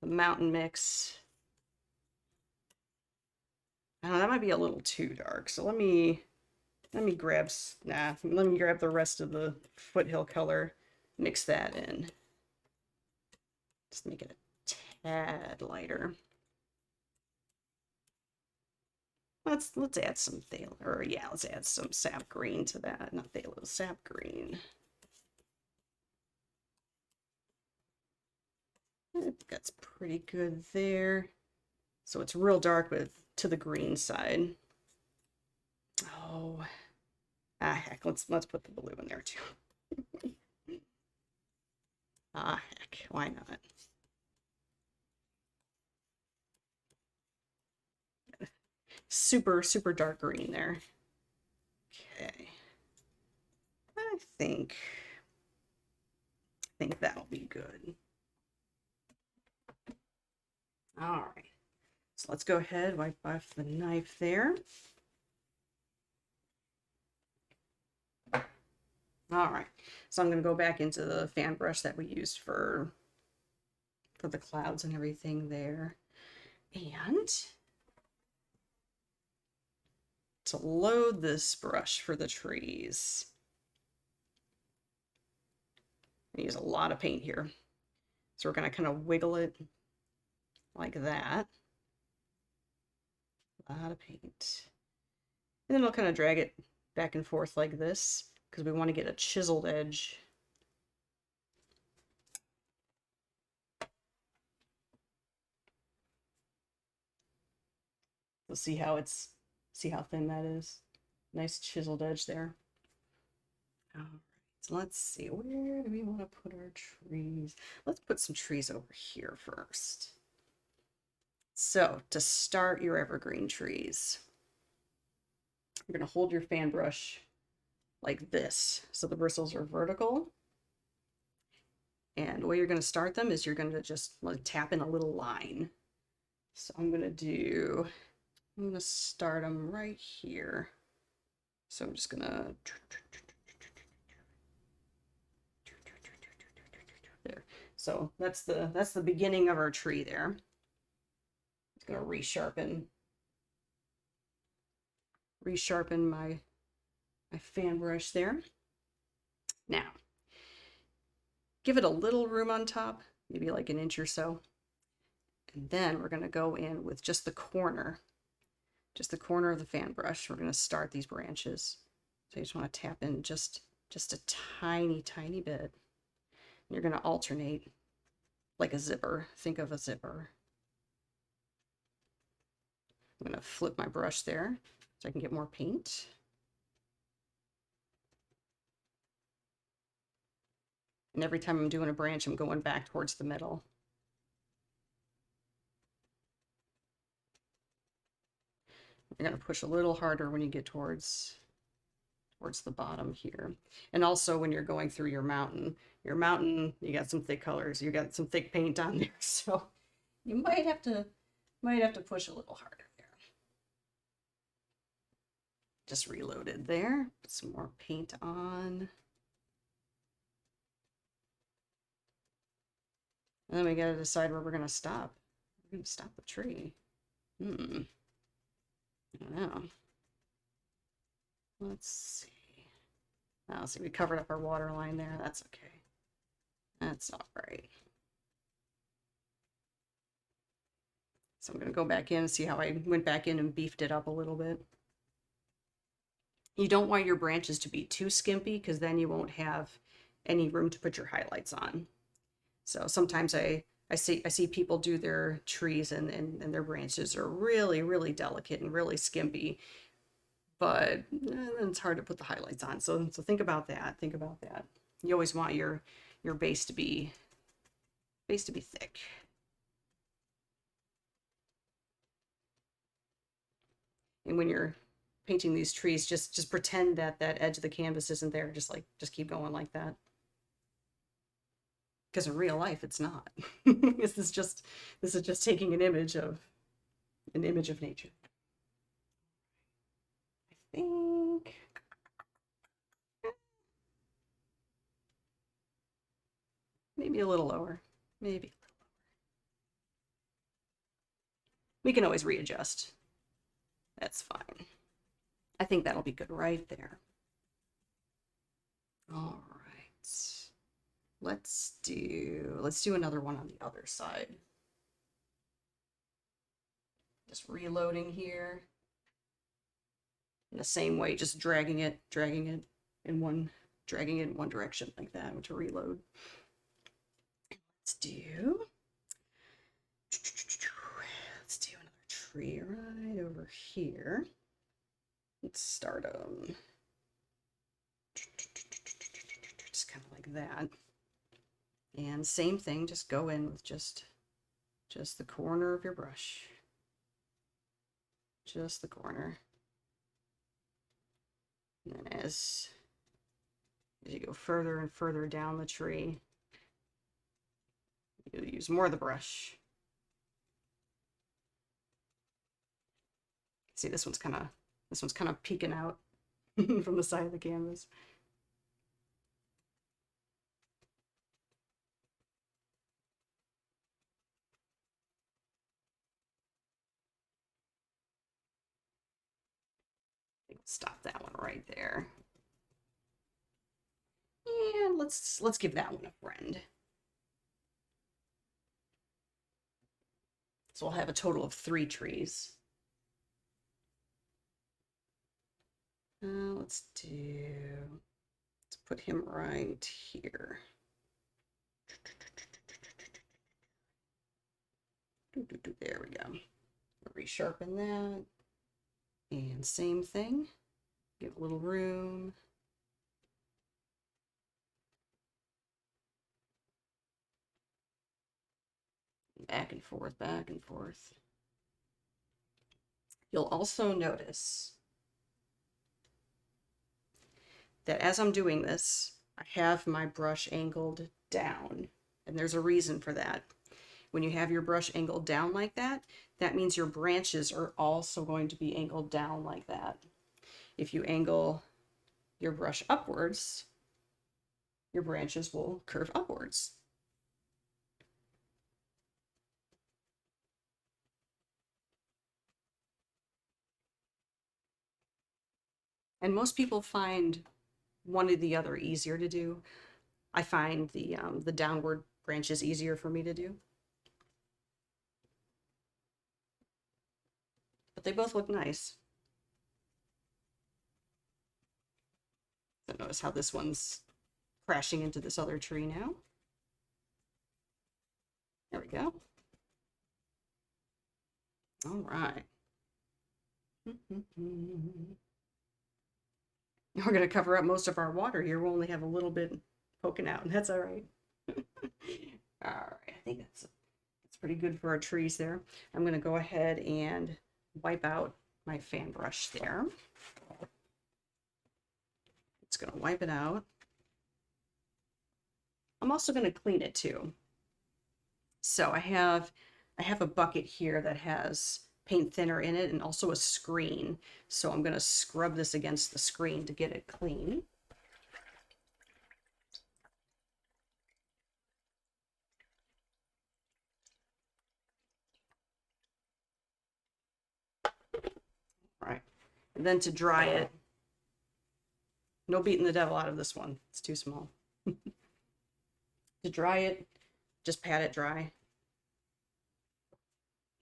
the mountain mix. I don't know, that might be a little too dark. So let me grab the rest of the foothill color, mix that in. Just make it a tad lighter. Let's add some phthalo, or yeah, let's add some sap green to that. Not phthalo, sap green. That's pretty good there. So it's real dark, but to the green side. Oh, heck, let's put the blue in there too. Heck, why not? Super, super dark green there. Okay. I think that'll be good. All right. So let's go ahead, wipe off the knife there. All right, so I'm going to go back into the fan brush that we used for the clouds and everything there. And to load this brush for the trees, I use a lot of paint here. So we're going to kind of wiggle it like that. A lot of paint. And then I'll kind of drag it back and forth like this, because we want to get a chiseled edge. You'll see how thin that is. Nice chiseled edge there. All right, so let's see, where do we want to put our trees? Let's put some trees over here first. So to start your evergreen trees, you're going to hold your fan brush like this, so the bristles are vertical. And the way you're going to start them is you're going to just tap in a little line. So I'm going to start them right here. So I'm just going to, there. So that's the beginning of our tree there. It's going to resharpen my fan brush there. Now, give it a little room on top, maybe like an inch or so. And then we're going to go in with just the corner of the fan brush. We're going to start these branches. So you just want to tap in just a tiny, tiny bit. And you're going to alternate like a zipper. Think of a zipper. I'm going to flip my brush there so I can get more paint. And every time I'm doing a branch, I'm going back towards the middle. You're going to push a little harder when you get towards the bottom here. And also when you're going through your mountain, you got some thick colors, you got some thick paint on there. So you might have to push a little harder there. Just reloaded there, put some more paint on. And then we got to decide where we're going to stop. We're going to stop the tree. I don't know. Let's see. Oh, see, we covered up our water line there. That's okay. That's all right. So I'm going to go back in and see how I went back in and beefed it up a little bit. You don't want your branches to be too skimpy because then you won't have any room to put your highlights on. So sometimes I see people do their trees and their branches are really, really delicate and really skimpy, but it's hard to put the highlights on. So think about that. Think about that. You always want your base to be thick. And when you're painting these trees, just pretend that edge of the canvas isn't there. Just keep going like that. Because in real life, it's not. This is just taking an image of nature. I think maybe a little lower. Maybe. We can always readjust. That's fine. I think that'll be good right there. All right. Let's do another one on the other side. Just reloading here. In the same way, just dragging it in one direction like that to reload. Let's do another tree right over here. Let's start just kind of like that. And same thing, just go in with just the corner of your brush. Just the corner. And then as you go further and further down the tree, you'll use more of the brush. See, this one's kind of peeking out from the side of the canvas. Stop that one right there. And let's give that one a friend. So we'll have a total of 3 trees. Let's put him right here. There we go. Resharpen that. And same thing. Give a little room. Back and forth, back and forth. You'll also notice that as I'm doing this, I have my brush angled down, and there's a reason for that. When you have your brush angled down like that, that means your branches are also going to be angled down like that. If you angle your brush upwards, your branches will curve upwards. And most people find one or the other easier to do. I find the downward branches easier for me to do. But they both look nice. So notice how this one's crashing into this other tree now. There we go. All right. We're going to cover up most of our water here. We'll only have a little bit poking out, and that's all right. All right, I think that's pretty good for our trees there. I'm going to go ahead and wipe out my fan brush there. It's going to wipe it out. I'm also going to clean it too. So I have a bucket here that has paint thinner in it and also a screen. So I'm going to scrub this against the screen to get it clean. All right. And then to dry it, no beating the devil out of this one. It's too small. To dry it, just pat it dry.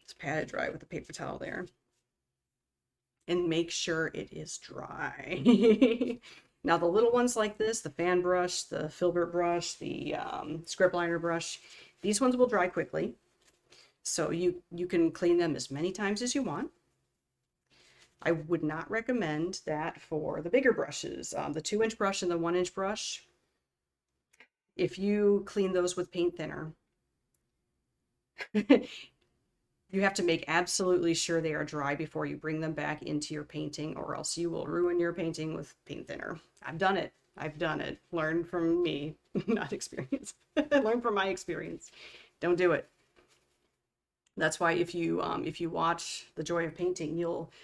Just pat it dry with a paper towel there. And make sure it is dry. Now the little ones like this, the fan brush, the filbert brush, the script liner brush, these ones will dry quickly. So you can clean them as many times as you want. I would not recommend that for the bigger brushes, the 2-inch brush and the 1-inch brush. If you clean those with paint thinner, you have to make absolutely sure they are dry before you bring them back into your painting, or else you will ruin your painting with paint thinner. I've done it. Learn from me, not experience. Learn from my experience. Don't do it. That's why if you watch The Joy of Painting,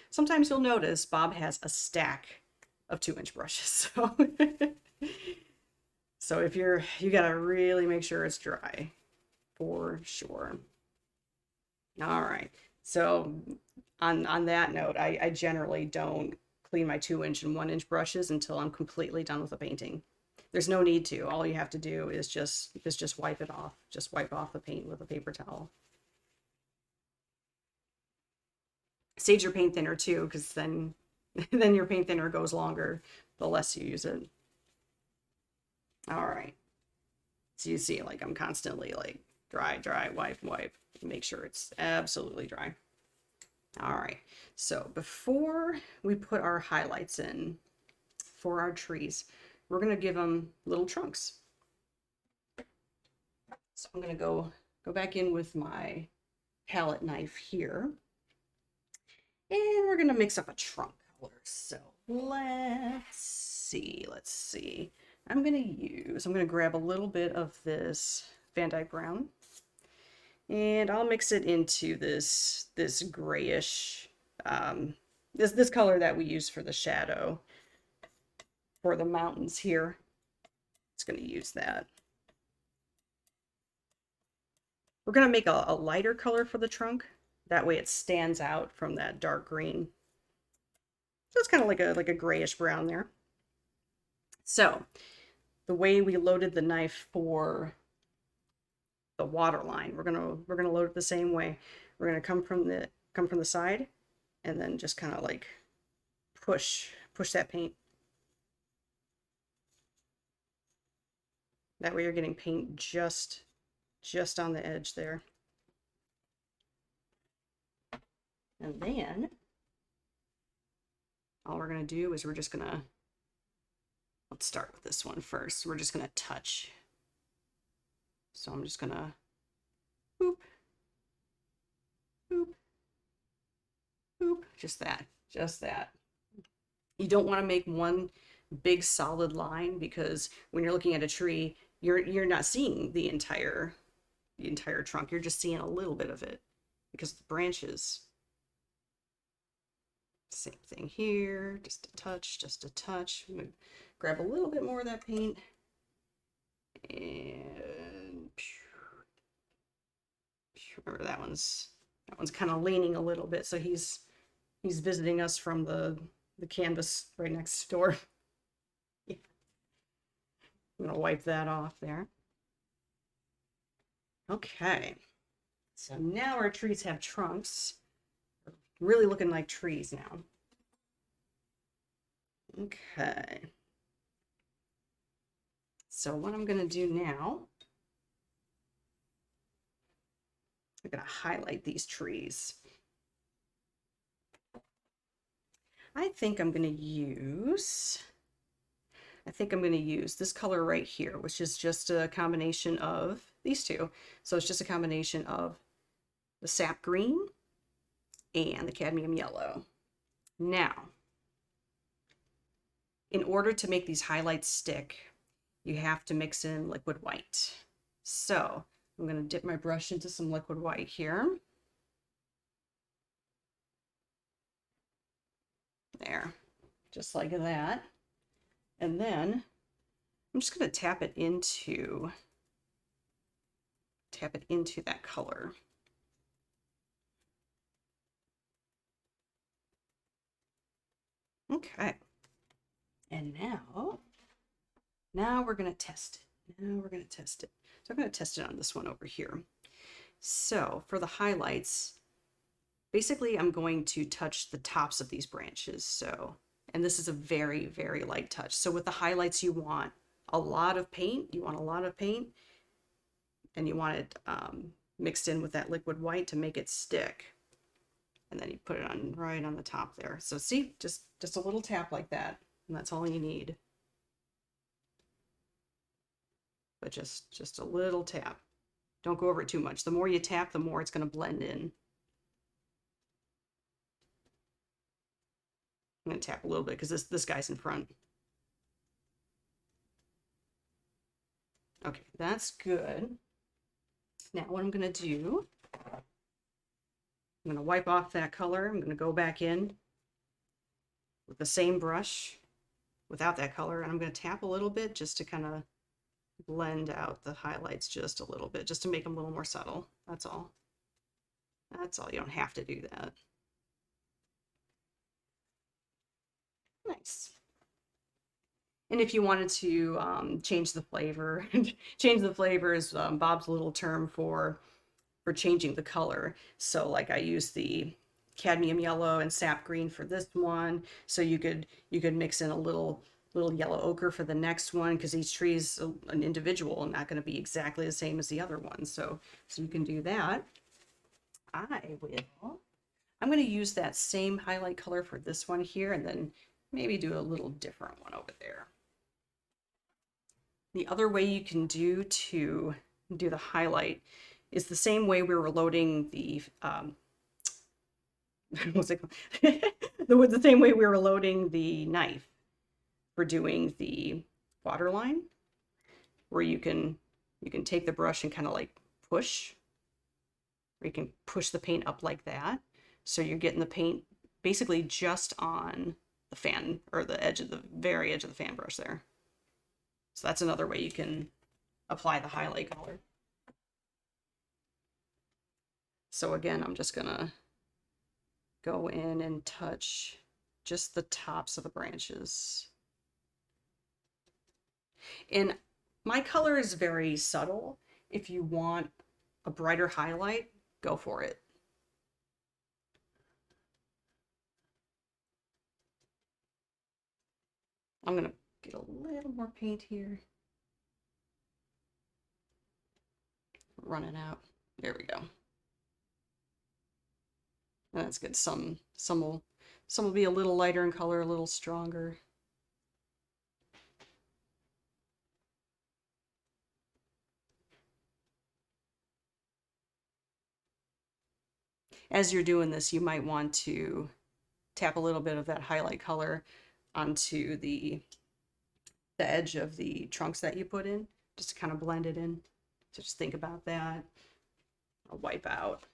sometimes you'll notice Bob has a stack of 2-inch brushes. So if you gotta really make sure it's dry, for sure. All right. So on that note, I generally don't clean my 2-inch and 1-inch brushes until I'm completely done with the painting. There's no need to. All you have to do is just wipe it off. Just wipe off the paint with a paper towel. Sage your paint thinner too, because then your paint thinner goes longer the less you use it. All right. So you see, like, I'm constantly like dry, wipe, make sure it's absolutely dry. All right. So before we put our highlights in for our trees, we're going to give them little trunks. So I'm going to go back in with my palette knife here. And we're going to mix up a trunk color. So let's see. I'm going to grab a little bit of this Van Dyke Brown. And I'll mix it into this grayish, this color that we use for the shadow for the mountains here. It's going to use that. We're going to make a lighter color for the trunk. That way it stands out from that dark green. So it's kind of like a grayish brown there. So the way we loaded the knife for the water line, we're gonna load it the same way. We're gonna come from the side, and then just kind of like push that paint. That way you're getting paint just on the edge there. And then all we're gonna do is let's start with this one first. We're just gonna touch. So I'm just gonna boop, boop, boop, just that. You don't want to make one big solid line, because when you're looking at a tree, you're not seeing the entire trunk. You're just seeing a little bit of it because of the branches. Same thing here, just a touch. I'm gonna grab a little bit more of that paint. And remember, that one's kind of leaning a little bit, so he's visiting us from the canvas right next door. Yeah. I'm gonna wipe that off there. Okay, so now our trees have trunks. Really looking like trees now. Okay. So what I'm going to do now, I'm going to highlight these trees. I think I'm going to use this color right here, which is just a combination of these two. So it's just a combination of the sap green and the cadmium yellow. Now, in order to make these highlights stick, you have to mix in liquid white. So I'm going to dip my brush into some liquid white here. There, just like that. And then I'm just going to tap it into that color. Okay. And now we're going to test it. So I'm going to test it on this one over here. So for the highlights, basically I'm going to touch the tops of these branches. So, and this is a very, very light touch. So with the highlights, you want a lot of paint. And you want it mixed in with that liquid white to make it stick. And then you put it on right on the top there. So see, just a little tap like that, and that's all you need. But just a little tap. Don't go over it too much. The more you tap, the more it's going to blend in. I'm going to tap a little bit because this guy's in front. Okay, that's good. Now what I'm going to do, I'm going to wipe off that color. I'm going to go back in with the same brush without that color, and I'm going to tap a little bit just to kind of blend out the highlights just a little bit, just to make them a little more subtle. That's all. That's all. You don't have to do that. Nice. And if you wanted to change the flavor, change the flavor is Bob's little term for changing the color. So like I use the cadmium yellow and sap green for this one. So you could mix in a little yellow ochre for the next one, because each tree is an individual and not going to be exactly the same as the other one. So you can do that. I'm going to use that same highlight color for this one here, and then maybe do a little different one over there. The other way you can do the highlight is the same way we were loading the what's it called? The same way we were loading the knife for doing the waterline, where you can take the brush and kind of like push, or you can push the paint up like that. So you're getting the paint basically just on the fan, or the edge of the very edge of the fan brush there. So that's another way you can apply the highlight color. So again, I'm just gonna go in and touch just the tops of the branches. And my color is very subtle. If you want a brighter highlight, go for it. I'm gonna get a little more paint here. Running out. There we go. That's good. Some will be a little lighter in color, a little stronger. As you're doing this, you might want to tap a little bit of that highlight color onto the edge of the trunks that you put in, just to kind of blend it in. So just think about that. I'll wipe out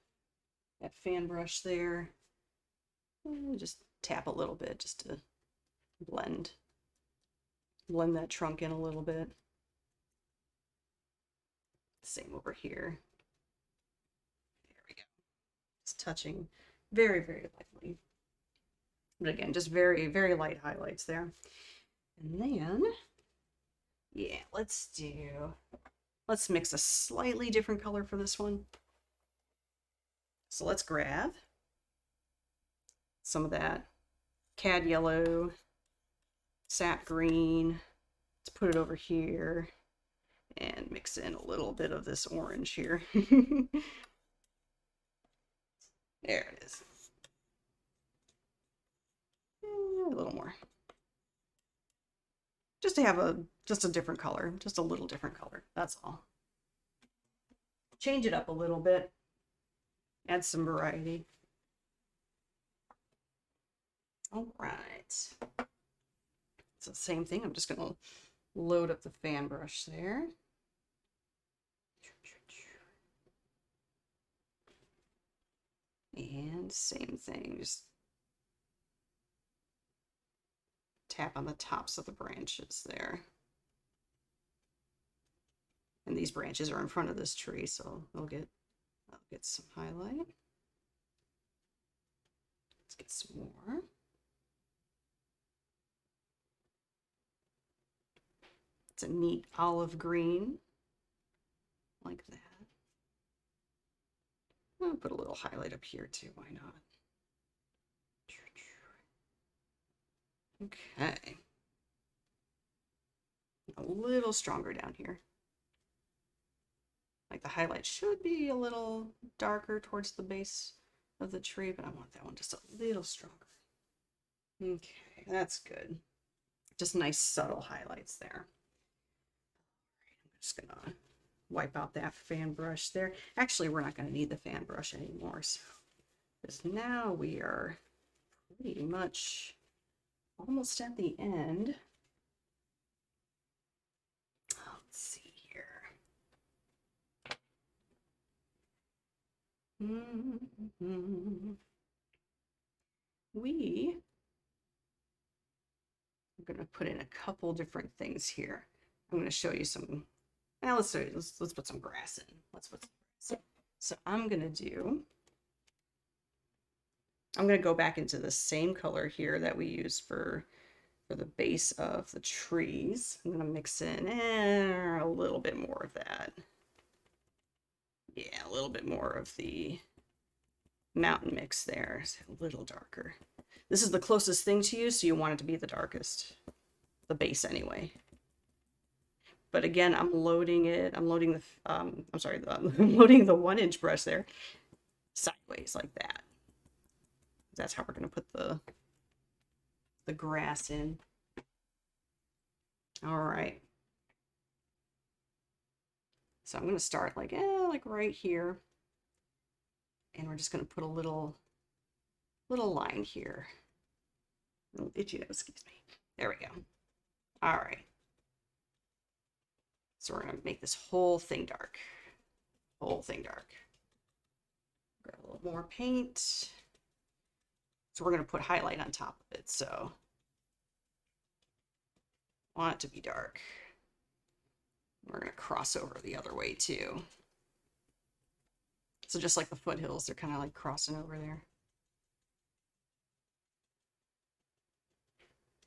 that fan brush there. And just tap a little bit just to blend that trunk in a little bit. Same over here. There we go. It's touching very, very lightly. But again, just very, very light highlights there. And then, yeah, let's mix a slightly different color for this one. So let's grab some of that cad yellow, sap green. Let's put it over here. And mix in a little bit of this orange here. There it is. A little more. Just to have a different color, just a little different color. That's all. Change it up a little bit. Add some variety. All right. It's the same thing. I'm just going to load up the fan brush there. And same thing, just tap on the tops of the branches there. And these branches are in front of this tree, so I'll get some highlight. Let's get some more. It's a neat olive green, like that. I'll put a little highlight up here too, why not? Okay. A little stronger down here. Like the highlight should be a little darker towards the base of the tree, but I want that one just a little stronger. Okay, that's good. Just nice subtle highlights there. I'm just gonna wipe out that fan brush there. Actually, we're not gonna need the fan brush anymore, so because now we are pretty much almost at the end. Let's see here. We are going to put in a couple different things here. I'm going to show you some. Now let's put some grass in. Let's put some grass in. So I'm going to go back into the same color here that we used for the base of the trees. I'm going to mix in a little bit more of that. Yeah, a little bit more of the mountain mix there. So a little darker. This is the closest thing to you, so you want it to be the darkest. The base anyway. But again, I'm loading it. I'm loading the I'm loading the 1-inch brush there sideways like that. That's how we're going to put the grass in. All right. So I'm going to start like right here. And we're just going to put a little line here. A little itchy nose, excuse me. There we go. All right. So we're going to make this whole thing dark. Whole thing dark. Grab a little more paint. So we're going to put highlight on top of it. So I want it to be dark. We're going to cross over the other way too. So just like the foothills, they're kind of like crossing over there.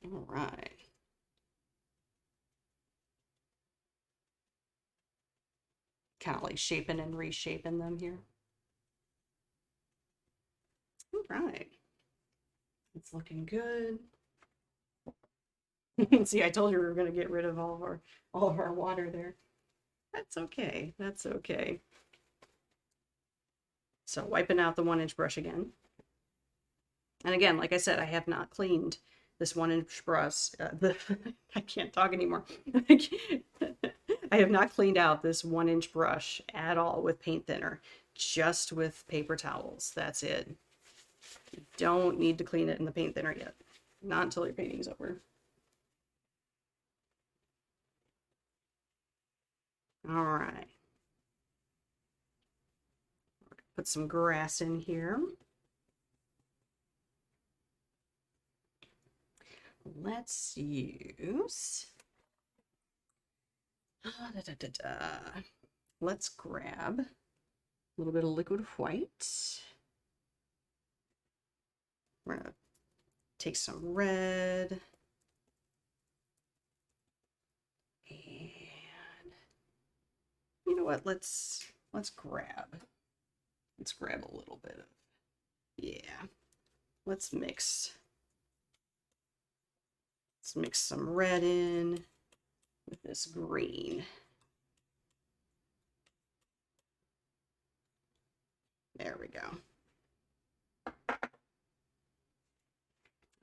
All right. Kind of like shaping and reshaping them here. All right. It's looking good. See, I told you we were going to get rid of all of our water there. That's okay. That's okay. So wiping out the 1-inch brush again. And again, like I said, I have not cleaned this 1-inch brush. I can't talk anymore. I have not cleaned out this 1-inch brush at all with paint thinner, just with paper towels. That's it. You don't need to clean it in the paint thinner yet. Not until your painting's over. All right. Put some grass in here. Let's use... Let's grab a little bit of liquid white. We're gonna take some red. And you know what? Let's grab a little bit of, yeah. Let's mix some red in with this green. There we go.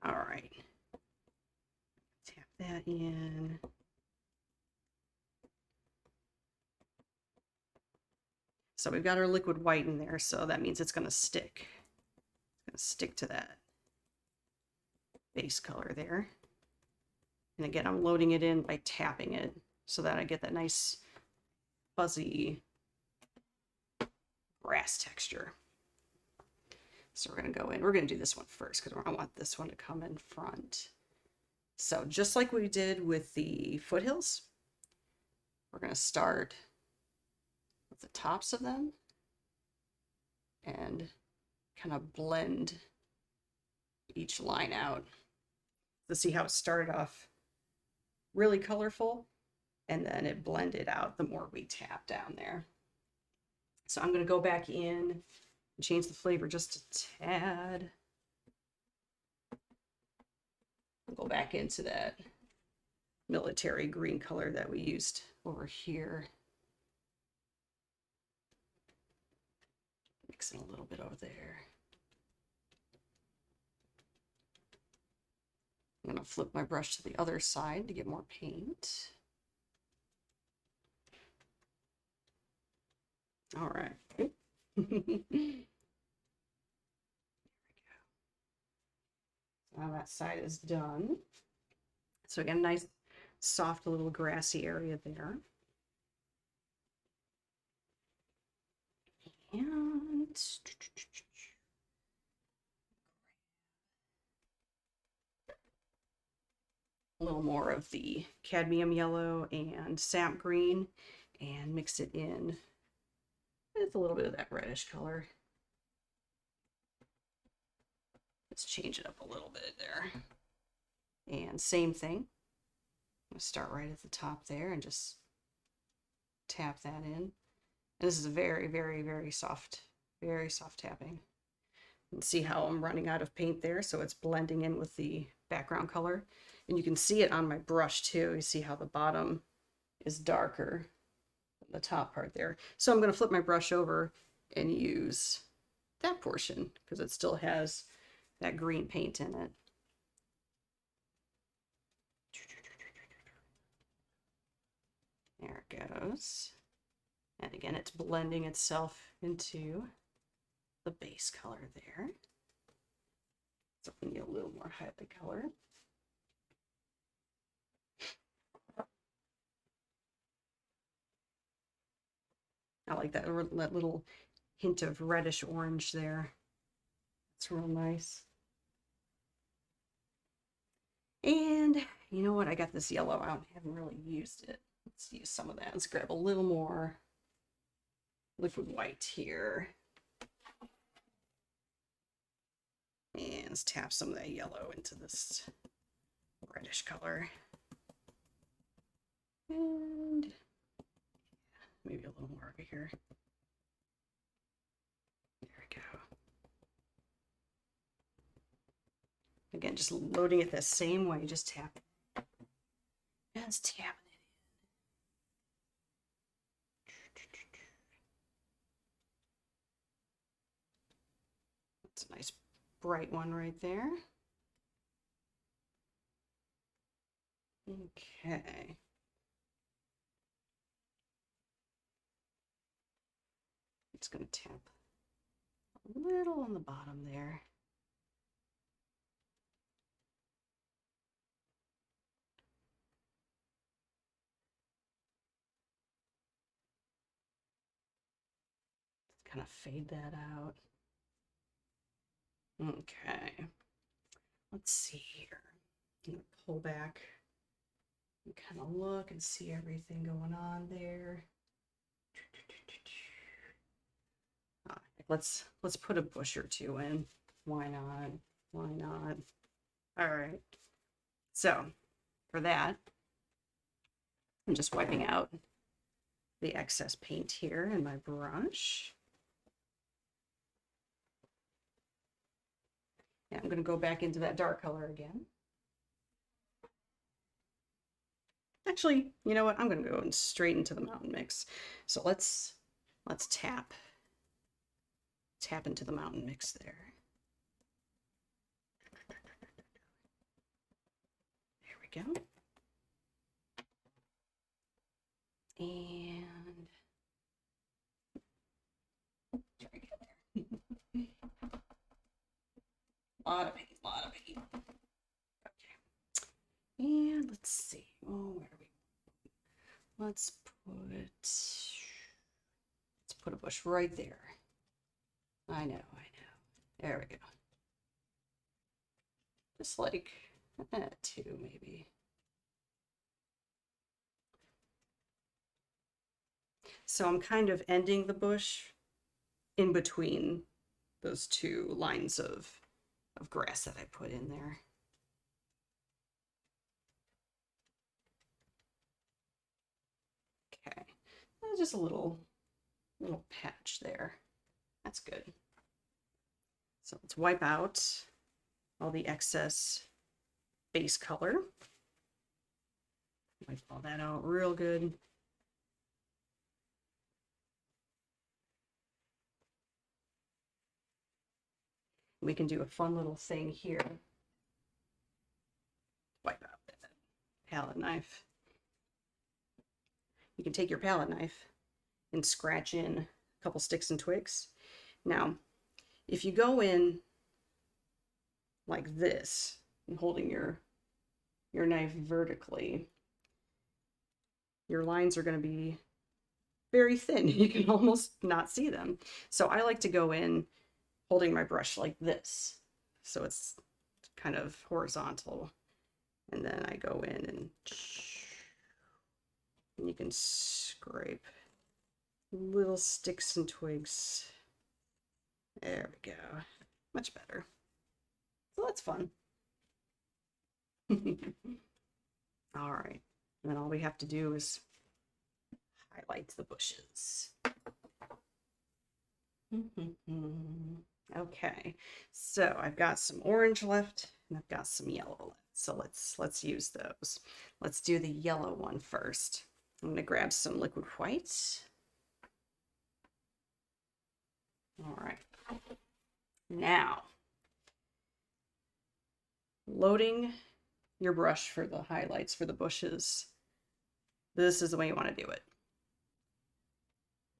All right. Tap that in. So we've got our liquid white in there, so that means it's going to stick. It's going to stick to that base color there. And again, I'm loading it in by tapping it so that I get that nice fuzzy grass texture. So we're going to go in. We're going to do this one first because I want this one to come in front. So just like we did with the Foothills, we're going to start with the tops of them and kind of blend each line out to see how it started off really colorful and then it blended out the more we tap down there. So I'm going to go back in and change the flavor just a tad. I'll go back into that military green color that we used over here. Mixing a little bit over there. I'm going to flip my brush to the other side to get more paint. All right. There we go. Now that side is done. So again, nice, soft, little grassy area there. And a little more of the cadmium yellow and sap green and mix it in with a little bit of that reddish color. Let's change it up a little bit there. And same thing. I'm going to start right at the top there and just tap that in. And this is a very, very, very soft tapping. And see how I'm running out of paint there, so it's blending in with the background color. And you can see it on my brush too. You see how the bottom is darker than the top part there. So I'm going to flip my brush over and use that portion because it still has that green paint in it. There it goes. And again, it's blending itself into the base color there. So we need a little more highlight color. I like that little hint of reddish orange there. It's real nice. And you know what? I got this yellow out. I haven't really used it. Let's use some of that. Let's grab a little more liquid white here. And let's tap some of that yellow into this reddish color. And maybe a little more over here. There we go. Again, just loading it the same way, just tap it. Just tapping it in. That's a nice bright one right there. Okay. It's going to tap a little on the bottom there. Kind of fade that out. Okay. Let's see here. I'm going to pull back and kind of look and see everything going on there. Let's put a bush or two in. Why not? Why not? All right. So for that, I'm just wiping out the excess paint here in my brush. And I'm going to go back into that dark color again. Actually, you know what? I'm going to go straight into the mountain mix. So let's tap tap into the mountain mix there. There we go. And try to get there. Lot of paint, lot of paint. Okay. And let's see. Oh, where are we? Let's put a bush right there. I know. There we go. Just like two, maybe. So I'm kind of ending the bush in between those two lines of grass that I put in there. Okay, just a little patch there. That's good. So let's wipe out all the excess base color. Wipe all that out real good. We can do a fun little thing here. Wipe out that palette knife. You can take your palette knife and scratch in a couple sticks and twigs. Now, if you go in like this, and holding your knife vertically, your lines are going to be very thin. You can almost not see them. So I like to go in holding my brush like this, so it's kind of horizontal, and then I go in and you can scrape little sticks and twigs. There we go. Much better. So that's fun. All right, and then all we have to do is highlight the bushes. Okay, so I've got some orange left and I've got some yellow left. So let's use those. Let's do the yellow one first. I'm going to grab some liquid white. All right. Now, loading your brush for the highlights for the bushes. This is the way you want to do it.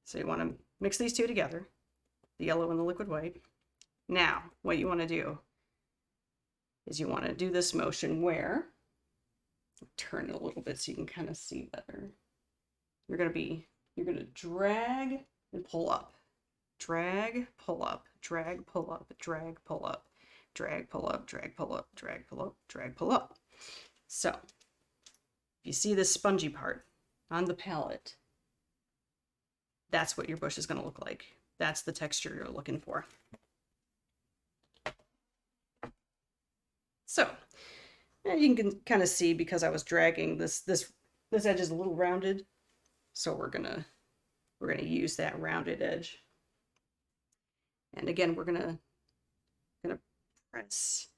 So you want to mix these two together, the yellow and the liquid white. Now, what you want to do is you want to do this motion where, turn it a little bit so you can kind of see better. You're going to drag and pull up. Drag, pull up, drag, pull up, drag, pull up, drag, pull up, drag, pull up, drag, pull up, drag, pull up. So, if you see this spongy part on the palette, that's what your bush is going to look like. That's the texture you're looking for. So, you can kind of see, because I was dragging this edge is a little rounded, so we're gonna use that rounded edge. And again, we're gonna press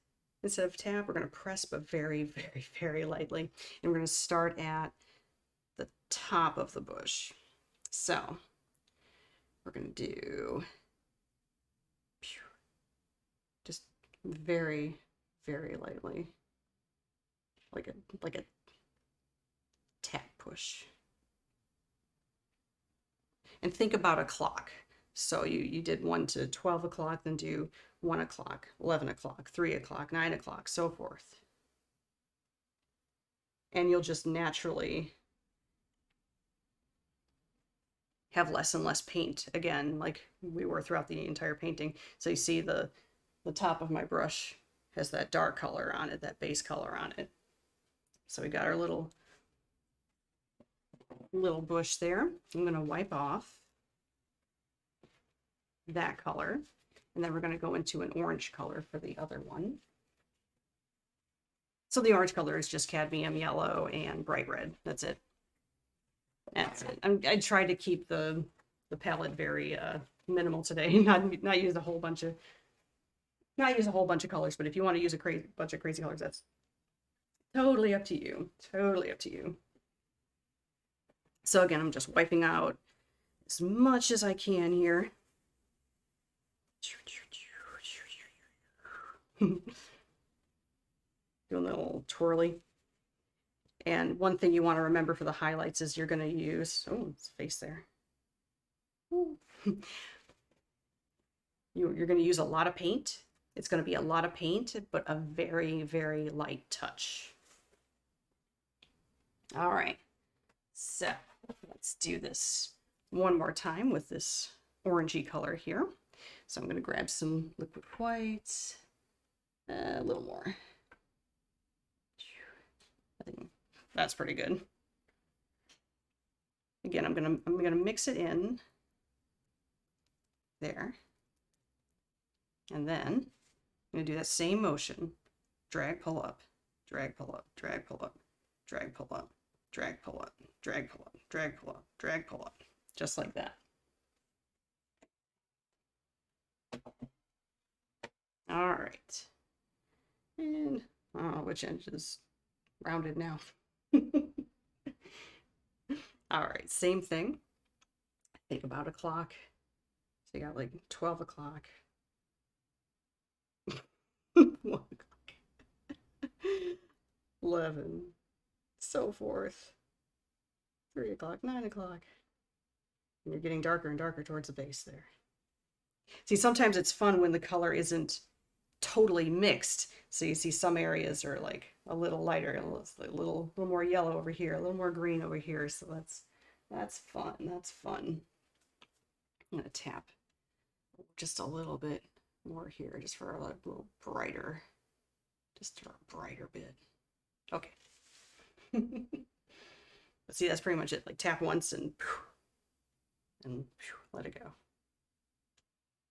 instead of tap. We're gonna press, but very, very, very lightly. And we're gonna start at the top of the bush. So we're gonna do just very, very lightly, like a tap push. And think about a clock. So you did 1 to 12 o'clock, then do 1 o'clock, 11 o'clock, 3 o'clock, 9 o'clock, so forth. And you'll just naturally have less and less paint, again, like we were throughout the entire painting. So you see the top of my brush has that dark color on it, that base color on it. So we got our little bush there. I'm going to wipe off that color, and then we're going to go into an orange color for the other one. So the orange color is just cadmium yellow and bright red. That's it. That's it. I tried to keep the palette very minimal today. Not use a whole bunch of colors. But if you want to use a bunch of crazy colors, that's totally up to you. Totally up to you. So again, I'm just wiping out as much as I can here. Doing a little twirly. And one thing you want to remember for the highlights is you're going to use, oh, it's a face there. You're going to use a lot of paint. It's going to be a lot of paint, but a very, very light touch. All right, so let's do this one more time with this orangey color here. So I'm going to grab some liquid whites, a little more. I think that's pretty good. Again, I'm gonna mix it in there, and then I'm gonna do that same motion: drag, pull up, drag, pull up, drag, pull up, drag, pull up, drag, pull up, drag, pull up, drag, pull up, drag, pull up, just like that. All right, and which end is rounded now? All right, same thing. I think about a clock. So you got like 12 o'clock. 1 o'clock. 11. So forth. 3 o'clock, 9 o'clock. And you're getting darker and darker towards the base there. See, sometimes it's fun when the color isn't totally mixed. So you see some areas are like a little lighter, a little more yellow over here, a little more green over here. So that's fun. That's fun. I'm gonna tap just a little bit more here, just for a little brighter, just for a brighter bit. Okay. But see, that's pretty much it. Like tap once and let it go.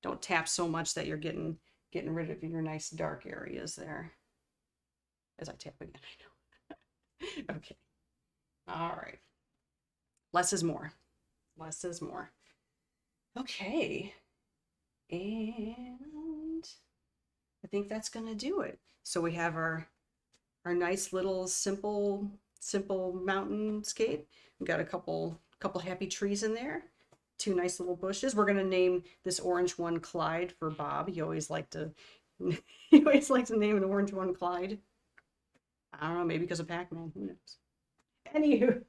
Don't tap so much that you're getting rid of your nice dark areas there. As I tap again, I know. Okay. All right. Less is more. Less is more. Okay. And I think that's gonna do it. So we have our nice little simple mountainscape. We've got a couple happy trees in there. 2 nice little bushes. We're gonna name this orange one Clyde for Bob. You always like to name an orange one Clyde. I don't know, maybe because of Pac-Man. Who knows? Anywho,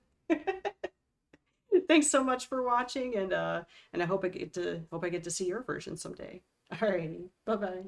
thanks so much for watching, and I hope I get to see your version someday. Alrighty, bye bye.